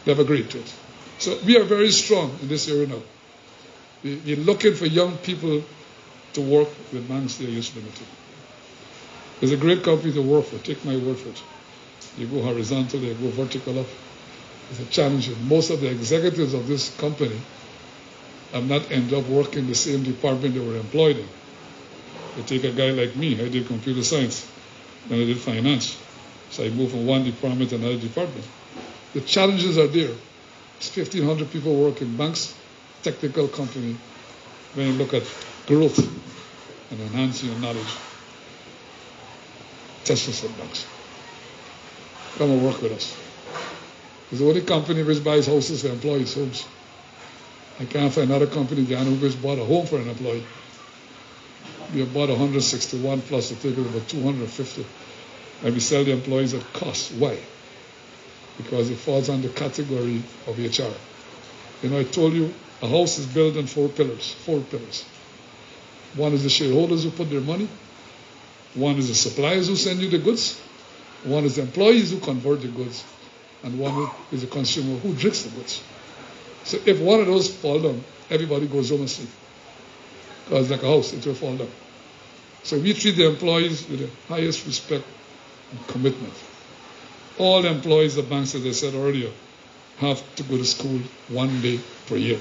S4: They've agreed to it. So we are very strong in this area now. We're looking for young people to work with DIH Ltd. It's a great company to work for, take my word for it. You go horizontal, you go vertical up. It's a challenge. Most of the executives of this company have not ended up working in the same department they were employed in. They take a guy like me, I did computer science, then I did finance. So I moved from one department to another department. The challenges are there. It's 1,500 people work in banks, technical company. When you look at growth and enhancing your knowledge, test yourself banks. Come and work with us. It's the only company which buys houses for employees' homes. I can't find another company who just bought a home for an employee. We have bought 161 plus the ticket about 250. And we sell the employees at cost. Why? Because it falls under the category of HR. You know, I told you a house is built on 4 pillars. 4 pillars. One is the shareholders who put their money. One is the suppliers who send you the goods. One is the employees who convert the goods. And one is the consumer who drinks the goods. So if one of those fall down, everybody goes home and sleep. Because like a house, it will fall down. So we treat the employees with the highest respect and commitment. All employees of banks, as I said earlier, have to go to school 1 day per year,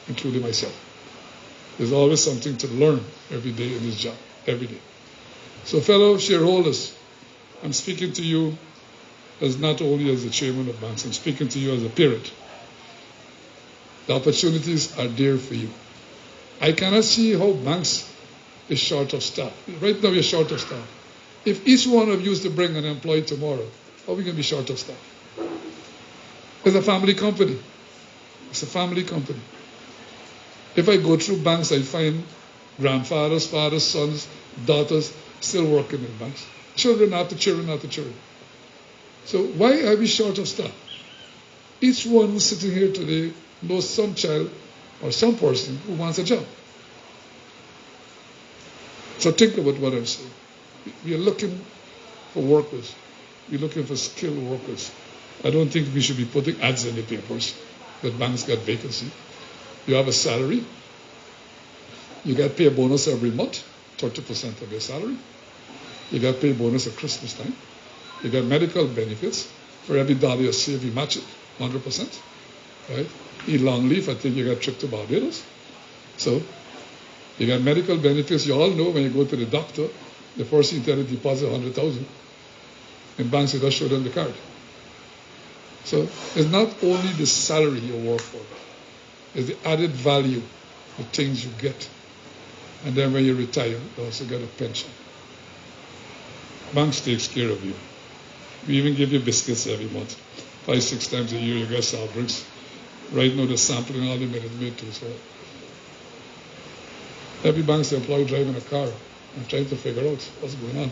S4: including myself. There's always something to learn every day in this job, every day. So fellow shareholders, I'm speaking to you as not only as the chairman of banks, I'm speaking to you as a parent. The opportunities are there for you. I cannot see how banks is short of staff. Right now we're short of staff. If each one of you is to bring an employee tomorrow, how are we going to be short of staff? It's a family company. It's a family company. If I go through banks, I find grandfathers, fathers, sons, daughters still working in banks. Children after children after children. So why are we short of staff? Each one who's sitting here today knows some child or some person who wants a job. So think about what I'm saying. We are looking for workers. We're looking for skilled workers. I don't think we should be putting ads in the papers that banks got vacancy. You have a salary. You get paid a bonus every month, 30% of your salary. You get paid a bonus at Christmas time. You get medical benefits. For every dollar you save, you match it, 100%. Right? Eat long leave, I think you get a trip to Barbados. So you get medical benefits. You all know when you go to the doctor, the first thing you tell you deposit 100,000. In banks, you just show them the card. So it's not only the salary you work for, it's the added value, the things you get. And then when you retire, you also get a pension. Banks takes care of you. We even give you biscuits every month. 5-6 times a year you get soft drinks. Right now they're sampling all the Minute Maid too. So every bank's employee driving a car and trying to figure out what's going on.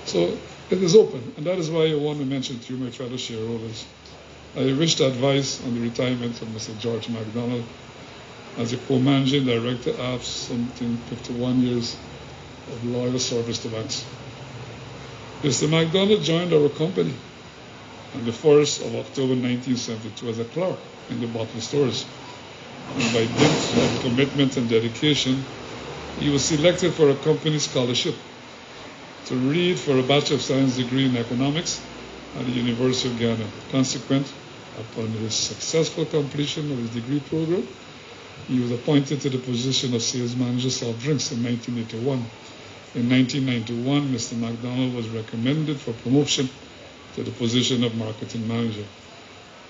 S4: So it is open, and that is why I want to mention to you, my fellow shareholders, I wish to advise on the retirement of Mr. George MacDonald as a co-managing director of something 51 years of loyal service to banks. Mr. MacDonald joined our company on the 1st of October 1972 as a clerk in the bottle stores. And by dint of commitment and dedication, he was selected for a company scholarship to read for a Bachelor of Science degree in economics at the University of Ghana. Consequent upon his successful completion of his degree program, he was appointed to the position of sales manager soft drinks in 1981. In 1991, Mr. McDonald was recommended for promotion to the position of marketing manager.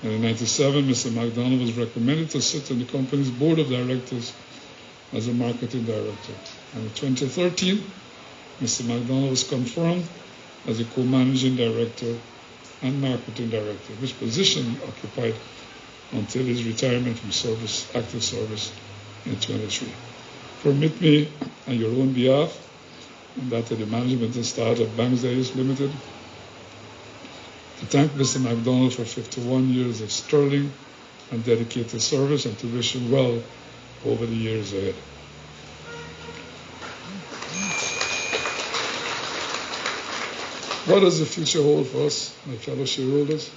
S4: And in 1997, Mr. McDonald was recommended to sit on the company's board of directors as a marketing director. And in 2013, Mr. McDonald was confirmed as a co-managing director and marketing director, which position occupied until his retirement from active service in 2023. Permit me, on your own behalf, and that of the management and staff of DIH Ltd, to thank Mr. McDonald for 51 years of sterling and dedicated service, and to wish him well over the years ahead. What does the future hold for us, my fellow shareholders?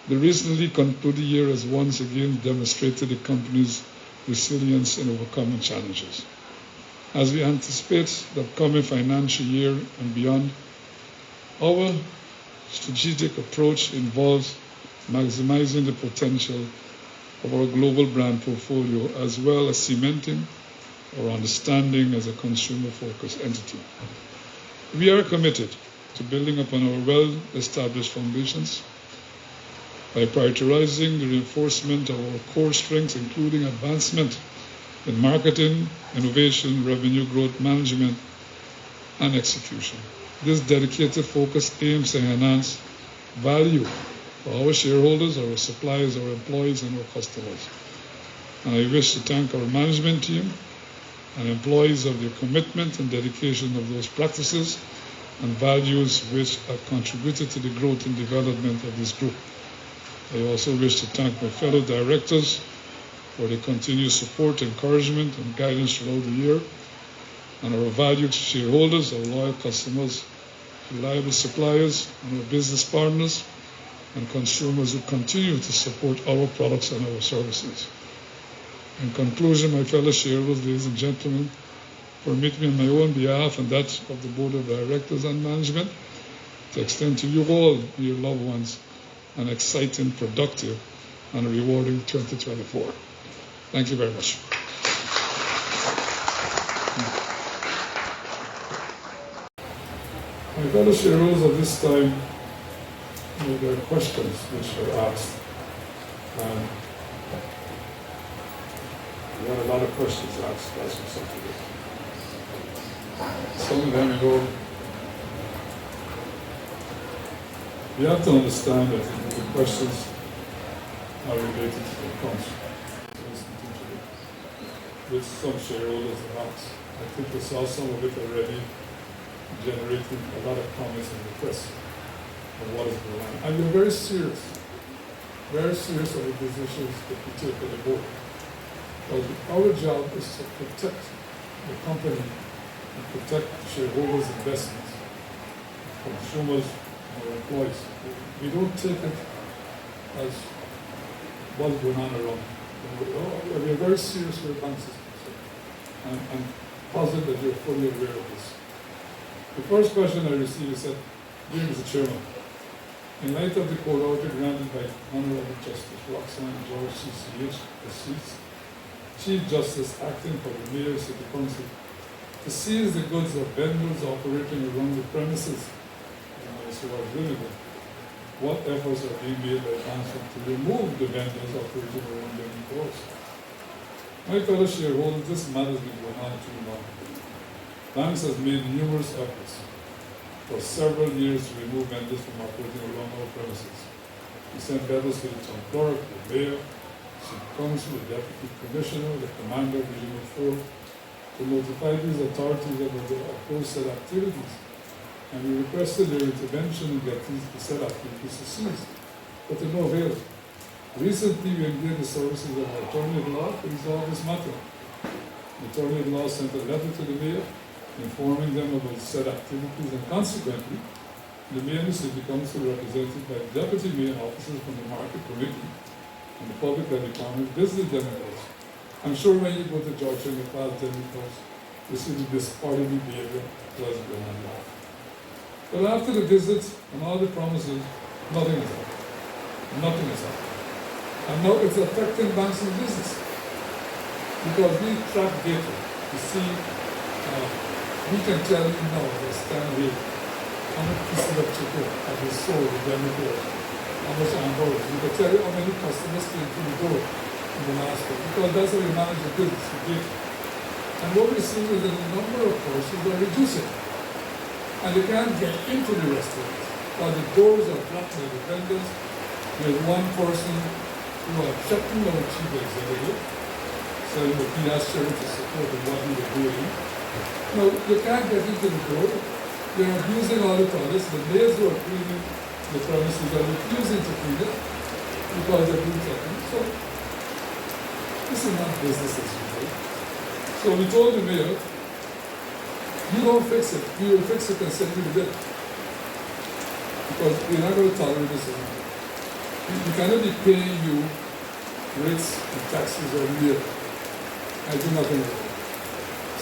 S4: The recently concluded year has once again demonstrated the company's resilience in overcoming challenges. As we anticipate the upcoming financial year and beyond, our strategic approach involves maximizing the potential of our global brand portfolio, as well as cementing our understanding as a consumer-focused entity. We are committed to building upon our well-established foundations by prioritizing the reinforcement of our core strengths, including advancement in marketing, innovation, revenue growth management, and execution. This dedicated focus aims to enhance value for our shareholders, our suppliers, our employees, and our customers. And I wish to thank our management team and employees of their commitment and dedication of those practices and values which have contributed to the growth and development of this group. I also wish to thank my fellow directors for their continued support, encouragement, and guidance throughout the year, and our valued shareholders, our loyal customers, reliable suppliers, and our business partners and consumers who continue to support our products and our services. In conclusion, my fellow shareholders, ladies and gentlemen, permit me on my own behalf and that of the Board of Directors and Management to extend to you all and your loved ones an exciting, productive, and rewarding 2024. Thank you very much. My fellow shareholders, at this time, there are questions which are asked. We had a lot of questions asked last Saturday. Some of them, you have to understand that the questions are related to the concept, which some shareholders have asked. I think we saw some of it already generating a lot of comments in the press on what is going on. And we're very serious of the decisions that we take on the board. Well, our job is to protect the company and protect shareholders' investments, consumers, and our employees. We don't take it as what's going on around. We are very serious with the bank system. And I'm positive that you're fully aware of this. The first question I received is that, dear Mr. Chairman, in light of the court order granted by Honorable Justice Roxanne George CCH, deceased, Chief Justice acting for the Mayor City Council, to seize the goods of vendors operating around the premises, what efforts are being made by council to remove the vendors operating around the courts? My fellow shareholders, this matter has been going on too long. Banks has made numerous efforts for several years to remove vendors from operating around our premises. We sent letters to the town clerk, the mayor, city council, the deputy commissioner, the commander of Regional 4, to notify these authorities about the opposed said activities. And we requested their intervention and get these said activities ceased, but to no avail. Recently, we engaged the services of our attorney at law to resolve this matter. The attorney at law sent a letter to the mayor informing them about said activities, and consequently, The mayor and the city council represented by the deputy mayor and officers from the market committee and the public health department visited them in house. I'm sure when you go to Georgia and you pass them in house, you see the disorderly behavior that was going on there. But after the visit and all the promises, nothing has happened. Nothing has happened. And now it's affecting banks and business. Because we track data to see, we can tell you now, the stand rate, how many pieces of chicken have been sold in the door, how much hamburgers. We can tell you how many customers came to the door in the last week. Because that's how we manage the business, the data. And what we're seeing is that the number of persons are reducing. And they can't get into the restaurants. While the doors are blocked by the vendors, there's one person who are shutting down chief executive, saying that he has shared to support the what he was doing. No, they can't get into the door. They're abusing all the toilets. The maids who are cleaning the premises are refusing to clean it because they're being threatened. So, this is not business as usual. So we told the mayor, you don't fix it, we will fix it and send you the bill. Because we're not going to tolerate this anymore. We cannot be paying you rates and taxes every year. I do nothing with it.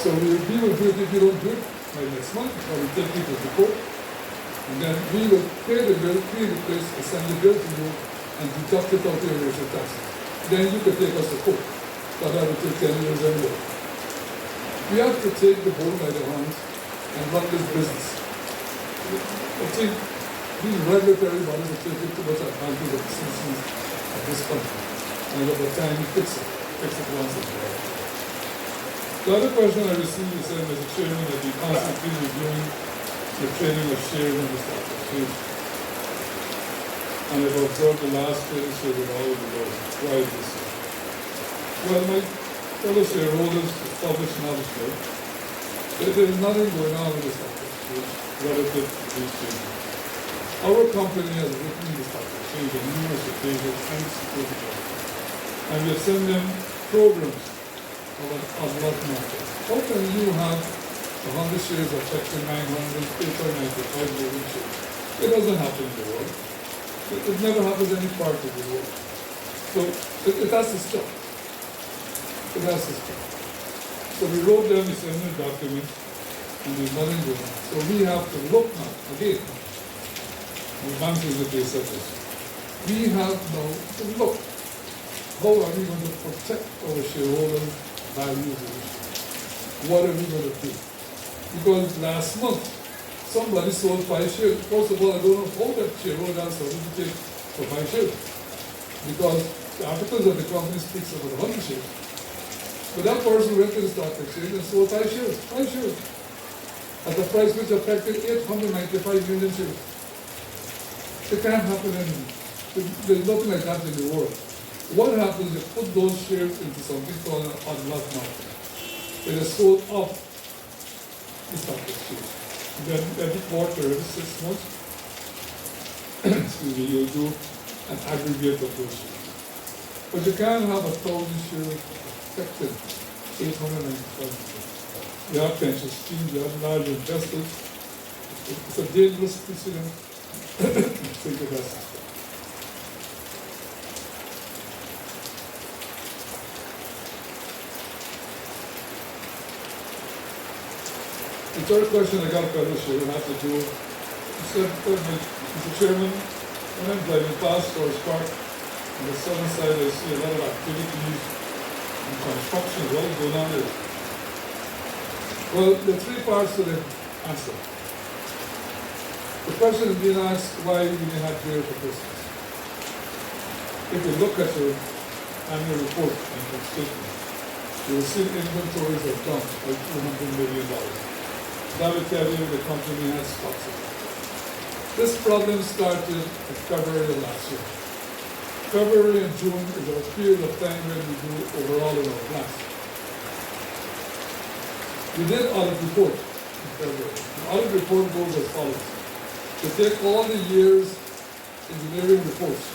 S4: So we will do it if you don't do it by next month, or we take people to court, and then we will pay the bill, clean the place, and send the bill to you, and deduct it out of your rates and taxes. Then you can take us to court. But that will take 10 years anyway. We have to take the bull by the horns and run this business. I think these regulatory bodies are taking too much advantage of the citizens of this country. And over time, we fix it once and for all. The other question I received is saying, Mr. Chairman, that we constantly reviewing the trading of shares in the stock exchange. And I've observed the last trading share with all of the laws. Why is this? Well, my fellow shareholders published knowledge there. There is nothing going on with the stock exchange relative to these changes. Our company has written the stock exchange on numerous occasions and security. And we have sent them programs of lot market. How can you have 100 shares of Section 900, 895 million shares? It doesn't happen in the world. It never happens in any part of the world. So it has to stop. It has to stop. So we wrote them, we sent them documents, and there's nothing going on. So we have to look now, again, the bank is the case of this. We have now to look, how are we going to protect our shareholders' values and issues? What are we going to do? Because last month, somebody sold 5 shares. First of all, I don't know how that shareholder has something to take for 5 shares. Because the articles of the company speaks about 100 shares. But that person went to the stock exchange and sold 5 shares, at a price which affected 895 million shares. It can't happen anymore. There's nothing like that in the world. What happens is you put those shares into something called an unlocked market. It is sold off the stock exchange. And then every quarter, every 6 months, excuse me, you'll do an aggregate of those shares. But you can't have 1,000 shares affected 895 million. You have pension schemes, you have large investors. It's a dangerous precedent. Think of that. The third question I got about this year had to do, he said, Mr. Chairman, when I'm driving past Storrs Park, on the southern side I see a lot of activities and construction, what is going on there? Well, there are 3 parts to the answer. The question is being asked why we didn't have beer for Christmas. If you look at your annual report and your statement, you will see inventories are dumped by $200 million. That will tell you the company has stocks. This problem started in February of last year. February and June is a period of time when we do overall in our plans. We did audit report in February. The audit report goes as follows. You take all the year's engineering reports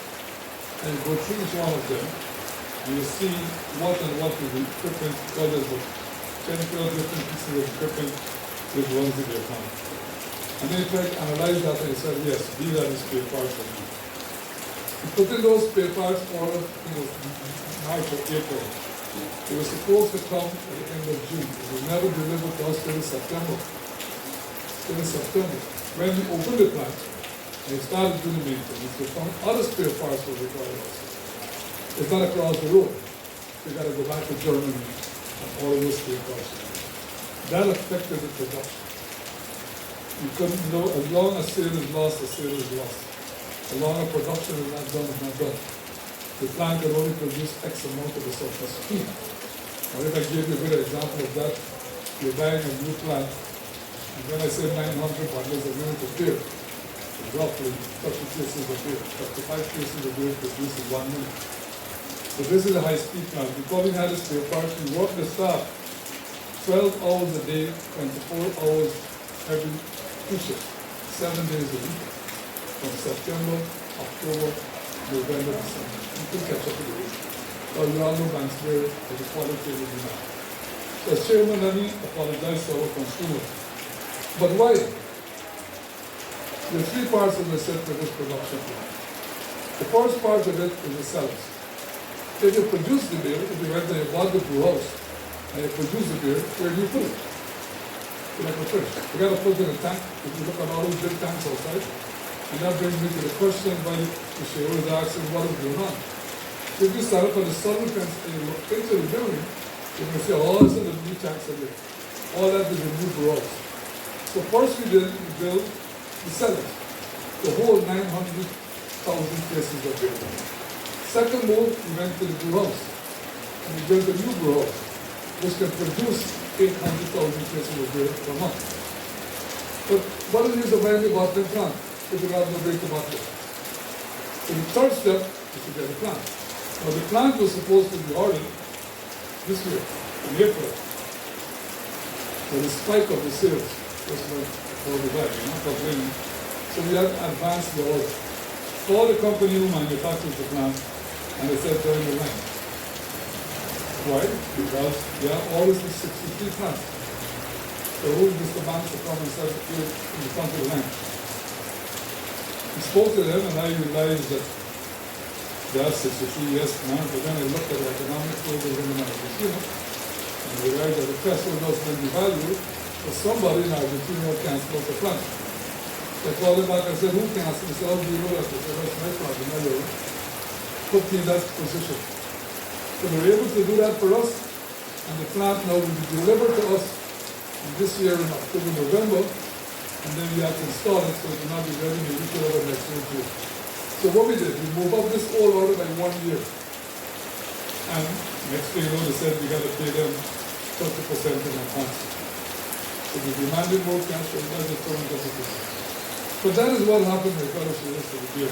S4: and you go through each one of them and you see what is the equipment, what is the 10 different pieces of equipment which runs in the account. And then he tried to analyze that and he said, yes, these are the spare parts for me. He put in those spare parts for, March or April. It was supposed to come at the end of June. It was never delivered to us till September. When we opened the plant, and we started doing the maintenance, we found other spare parts were required also. It's not across the road. We got to go back to Germany and all those spare parts. That affected the production. You couldn't know, as long as sale is lost, the sale is lost. As long as production is not done, it's not done. The plant can only produce X amount of the surplus heat. Now, if I give you a good example of that, you're buying a new plant, and when I say 900 bundles of unit of beer, roughly 30 cases of beer, 35 cases of beer produced in 1 minute. So this is a high-speed plant. Before we had a spare parts, we worked the staff 12 hours a day, 24 hours every 2 shifts, 7 days a week, from September, October, November, December. You can catch up with the week. Well, you all know banks there for the quality of the demand. So as chairman, let me apologize to our consumers. But why? There are 3 parts, as I said, for this production plant. The first part of it is the sellers. If you produce the beer, if you went and you bought the brew house, and you produce the beer, where do you put it? You like a fish. You got to put it in a tank. If you look at all those big tanks outside, and that brings me to the question by the shareholders asking what is going on. If you start up at the southern fence and you look into the building, you're going to see all this in the new tanks are there. All that is the new brew house. So first we did, we built the cellars, the whole 900,000 cases of beer. Second move, we went to the brew house, and we built a new brew house, which can produce 800,000 cases of beer per month. But what is the use of buying the bottling plant if you have no beer to bottle? So the third step is to get the plant. Now the plant was supposed to be ordered this year, in April. So the spike of the sales was for the back, complaining. So we had advanced the order. Call the company who manufactures the plant, and they said during the line. Why? Because they have orders for 63 plants. So who is Mr. Banks to come and say here in the front of the line? We spoke to them, and I realized that there are 63 yes plants, but then I looked at the economic programs in Argentina, and I realized that the peso doesn't devalue, but somebody in Argentina canceled the plant. I called him back and said, who canceled? He said, oh, do you know that? I said, that's my problem, not yours. Put me in that position. So they were able to do that for us, and the plant now will be delivered to us this year in October, November, and then we have to install it so it will not be ready in the week over next year. So what we did, we moved up this whole order by 1 year. And next thing you know, they said we got to pay them 30% in advance. So we demanded more cash, and that's the current deficit. But that is what happened with fellow shareholders for the beer.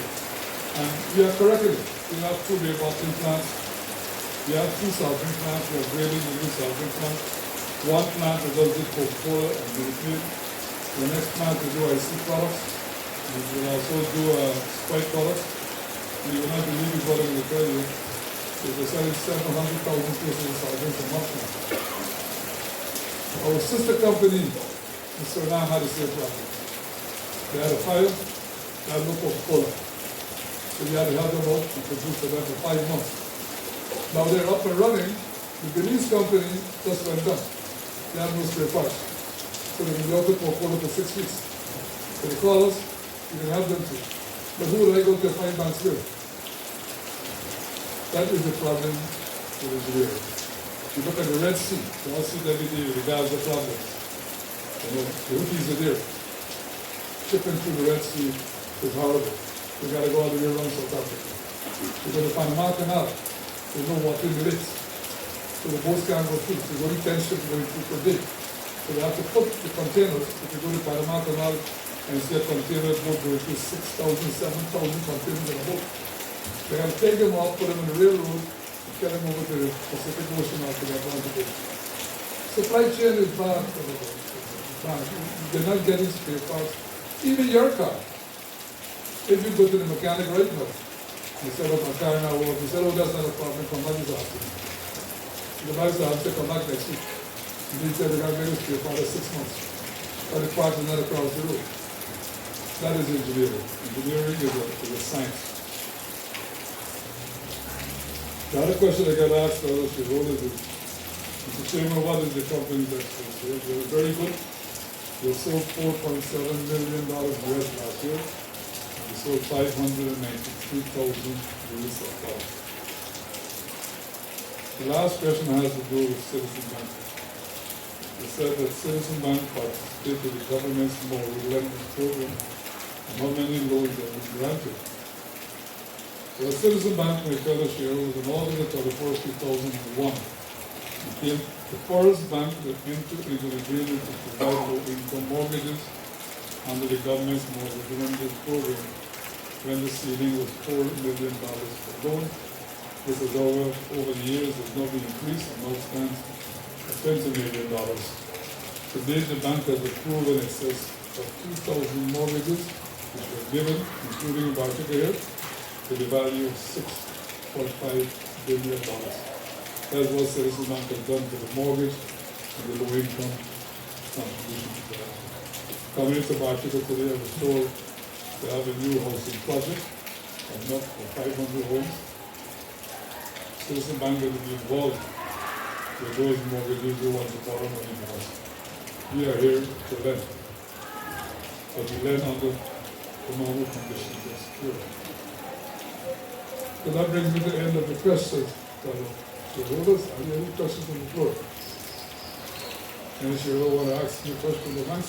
S4: And we are correcting it. We have 2 beer bottling plants. We have 2 solvent plants. We are grading the new solvent plant. 1 plant that does the Coca-Cola and Milk. The next plant will do IC products. And we will also do Sprite products. And you will not believe me what I'm going to tell you. We're selling 700,000 cases of solvents a month now. Our sister company, Mr. Nam, had the same problem. They had a fire, they had no Coca-Cola. So we had to have them out and produce for them for 5 months. Now they're up and running. The Belize company just went down. They have no spare parts. So they can be out of Coca-Cola for 6 weeks. So they call us, we can help them too. But who will I go to find banks with? That is the problem that is real. If you look at the Red Sea, you all see it every day with regards to problems. You know, the Houthis are there. Shipping through the Red Sea is horrible. We got to go all the way around South Africa. We go to Panama Canal. There's no water in the lakes. So the boats can't go through. There's only 10 ships going through per day. So they have to put the containers. If you go to Panama Canal and you see a container boat going through 6,000, 7,000 containers in a boat. They have to take them off, put them on the railroad, and get them over to the Pacific Ocean after they have to go. Supply chain is bad. They're not getting spare parts. Even your car. If you go to the mechanic right now, you say, oh, my car now works. You say, oh, that's not a problem, come back this afternoon. The guy said, come back next week. And he said, they're going to make a spare part of 6 months. But the part is not across the road. That is engineering. Engineering is a science. The other question I got asked by those shareholders is, Mr. Chairman, what is the company's expense? They were very good. We sold $4.7 million US last year. We sold 593,000 units of product. The last question has to do with Citizen Bank. They said that Citizen Bank participated in the government's mortgage lending program and how many loans that were granted. Well, Citizen Bank, my fellow shareholders, in August of 2001, became the first bank that entered into an agreement to provide low-income mortgages under the government's mortgage lending program when the ceiling was $4 million per loan. This has over the years has now been increased and now stands at $20 million. Today, the bank has approved in excess of 2,000 mortgages which were given, including Bartica here, to the value of $6.5 billion. That's what Citizen Bank has done for the mortgage and the low-income contribution to that. Coming into Bartica today, I was told they have a new housing project coming up for 500 homes. Citizen Bank will be involved with those mortgages who want to borrow money from us. We are here to lend, but we lend under the normal conditions of security. So that brings me to the end of the questions. Shareholders, are there any questions on the floor? Any shareholder want to ask me a question of us?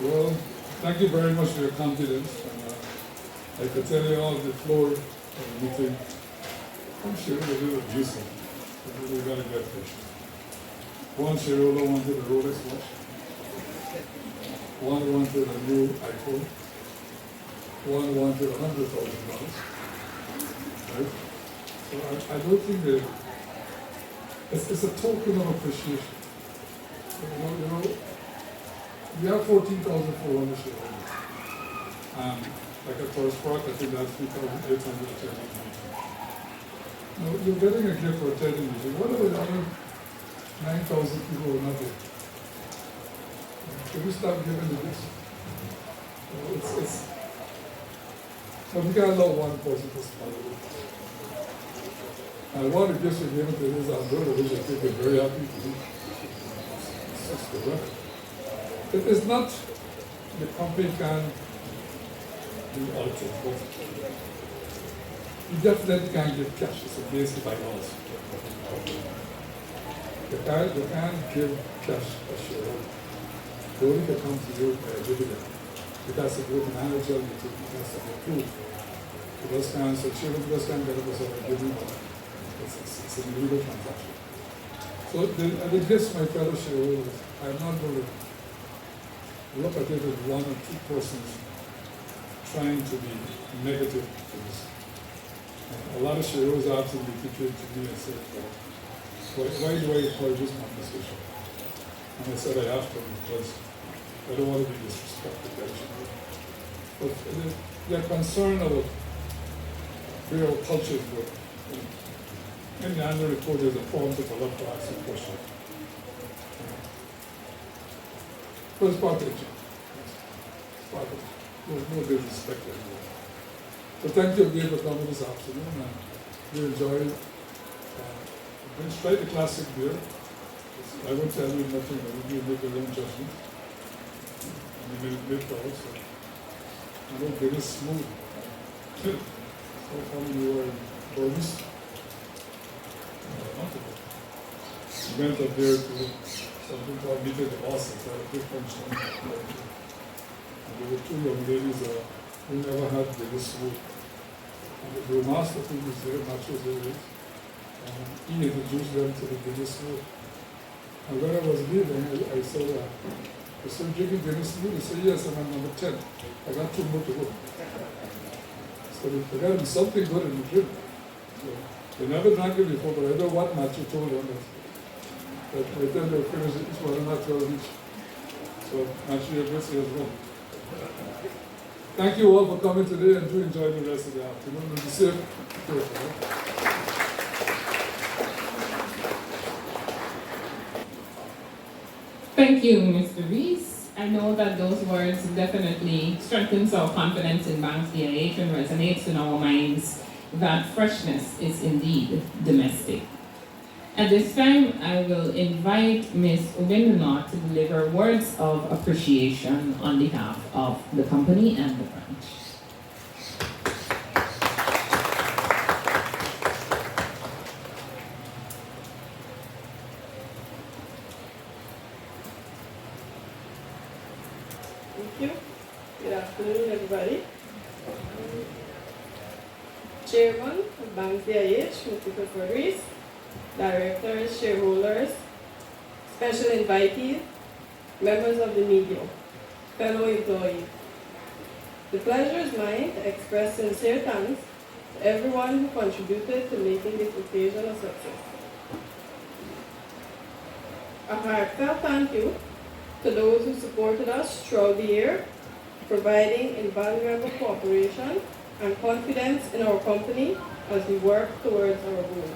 S4: Well, thank you very much for your confidence. And I can tell you all the floor of the meeting, I'm sure they're a little abusive. They're really very good fish. One shareholder wanted a Rolex watch. One wanted a new iPhone. One wanted $100,000. Right? So I don't think that it's a token of appreciation. You know, we have 14,400 shareholders. Like a First Park, I think that's 3,800. Now, you're getting a gift for attending meeting. What about the other 9,000 people who are not there? Should we start giving the gifts? But we can't allow one person to spend it. And one of the gifts we're giving to this our brother, which I think is very happy to do. It's the record. It is not the company can do altered, but you definitely can't give cash. It's against the bylaws. You can't give cash a shareholder. They only can come to you by a dividend. It has to go to manager meeting, it has to be approved. It just can't, so shareholder just can't get up and say, give me money. It's an illegal transaction. So the gifts, my fellow shareholders, I'm not going to look at it as one or two persons trying to be negative to this. A lot of shareholders absolutely came to me and said, why do I encourage this conversation? And I said I have to because I don't want to be disrespectful. But they're concerned about where our culture is going. In the annual report, there's a form to fill up to ask a question. But it's part of the job. There's no disrespect anymore. So thank you again for coming this afternoon. And we enjoyed it. Try the classic beer. I won't tell you nothing, but you make your own judgment. And you make it also. I don't get it smooth. So funny you were in Burmese. We went up there to something called Meet the Bosses, a big function. And there were two young ladies who never had Guinness smooth. And the brewmaster who was there, Nachos there, he introduced them to the Guinness smooth. And when I was leaving, I said, "You're still drinking Guinness smooth?" He said, "Yes, and I'm number 10. I got 2 more to go." So they got him something good in the drink. So they never drank it before, but I know what Matthew told them. But by the time they were finished, each one not 12 each. So Matthew, you're good as well. Thank you all for coming today and do enjoy the rest of the afternoon. And be safe.
S1: Thank you, Mr. Reese. I know that those words definitely strengthens our confidence in Banks DIH and resonates in our minds that freshness is indeed domestic. At this time, I will invite Ms. Ubindunot to deliver words of appreciation on behalf of the company and the branch.
S5: Thank you. Good afternoon, everybody. Chairman of Banks DIH, Mr. Clifford Reese, directors, shareholders, special invitees, members of the media, fellow employees. The pleasure is mine to express sincere thanks to everyone who contributed to making this occasion a success. A heartfelt thank you to those who supported us throughout the year, providing invaluable cooperation and confidence in our company as we work towards our goals.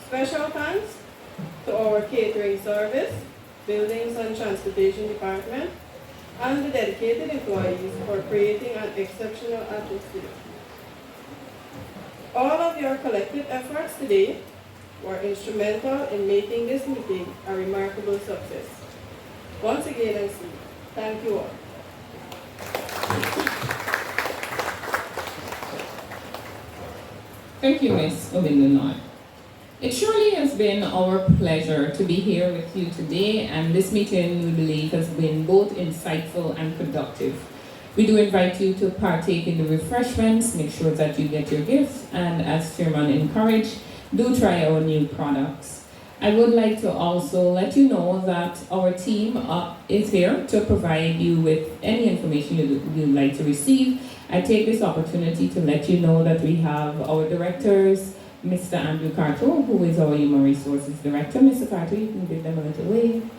S5: Special thanks to our catering service, buildings and transportation department, and the dedicated employees for creating an exceptional atmosphere. All of your collective efforts today were instrumental in making this meeting a remarkable success. Once again, I say, thank you all.
S1: Thank you, Ms. Ubindunot. It surely has been our pleasure to be here with you today, and this meeting, we believe, has been both insightful and productive. We do invite you to partake in the refreshments, make sure that you get your gifts, and as Chairman encouraged, do try our new products. I would like to also let you know that our team is here to provide you with any information you'd like to receive. I take this opportunity to let you know that we have our directors, Mr. Andrew Carto, who is our Human Resources Director. Mr. Carto, you can give them a little wave.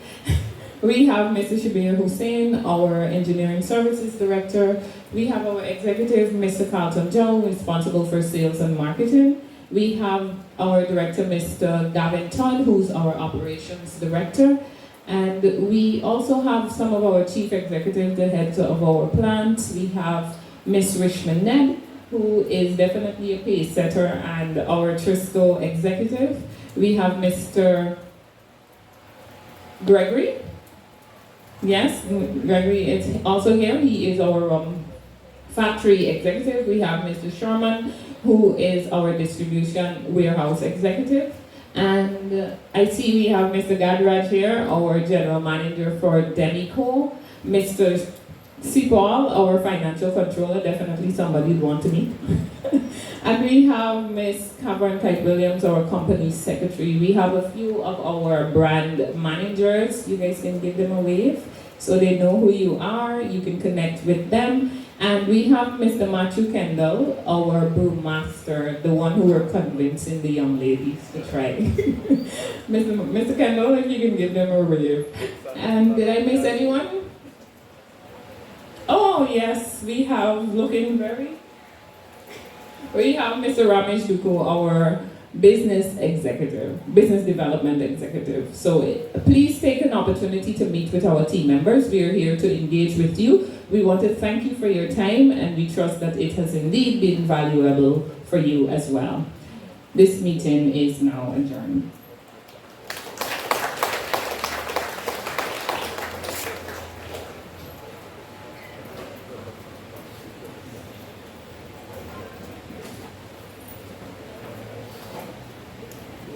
S1: We have Mr. Shabir Hussain, our Engineering Services Director. We have our executive, Mr. Carlton Joe, responsible for sales and marketing. We have our director, Mr. Gavin Todd, who's our operations director. And we also have some of our chief executives, the heads of our plants. We have Ms. Richmond Ned, who is definitely a pace setter and our Trisco executive. We have Mr. Gregory. Yes, Gregory is also here. He is our factory executive. We have Mr. Sherman, who is our distribution warehouse executive. And I see we have Mr. Gadraj here, our general manager for Demico. Mr. Sipal, our financial controller, definitely somebody you'd want to meet. And we have Ms. Cameron Kite Williams, our company secretary. We have a few of our brand managers. You guys can give them a wave so they know who you are. You can connect with them. And we have Mr. Matthew Kendall, our brewmaster, the one who we're convincing the young ladies to try. Mr. Kendall, if you can give them a wave. And did I miss anyone? Oh yes, we have we have Mr. Ramesh Duku, our business development executive. So please take an opportunity to meet with our team members. We are here to engage with you. We want to thank you for your time, and we trust that it has indeed been valuable for you as well. This meeting is now adjourned.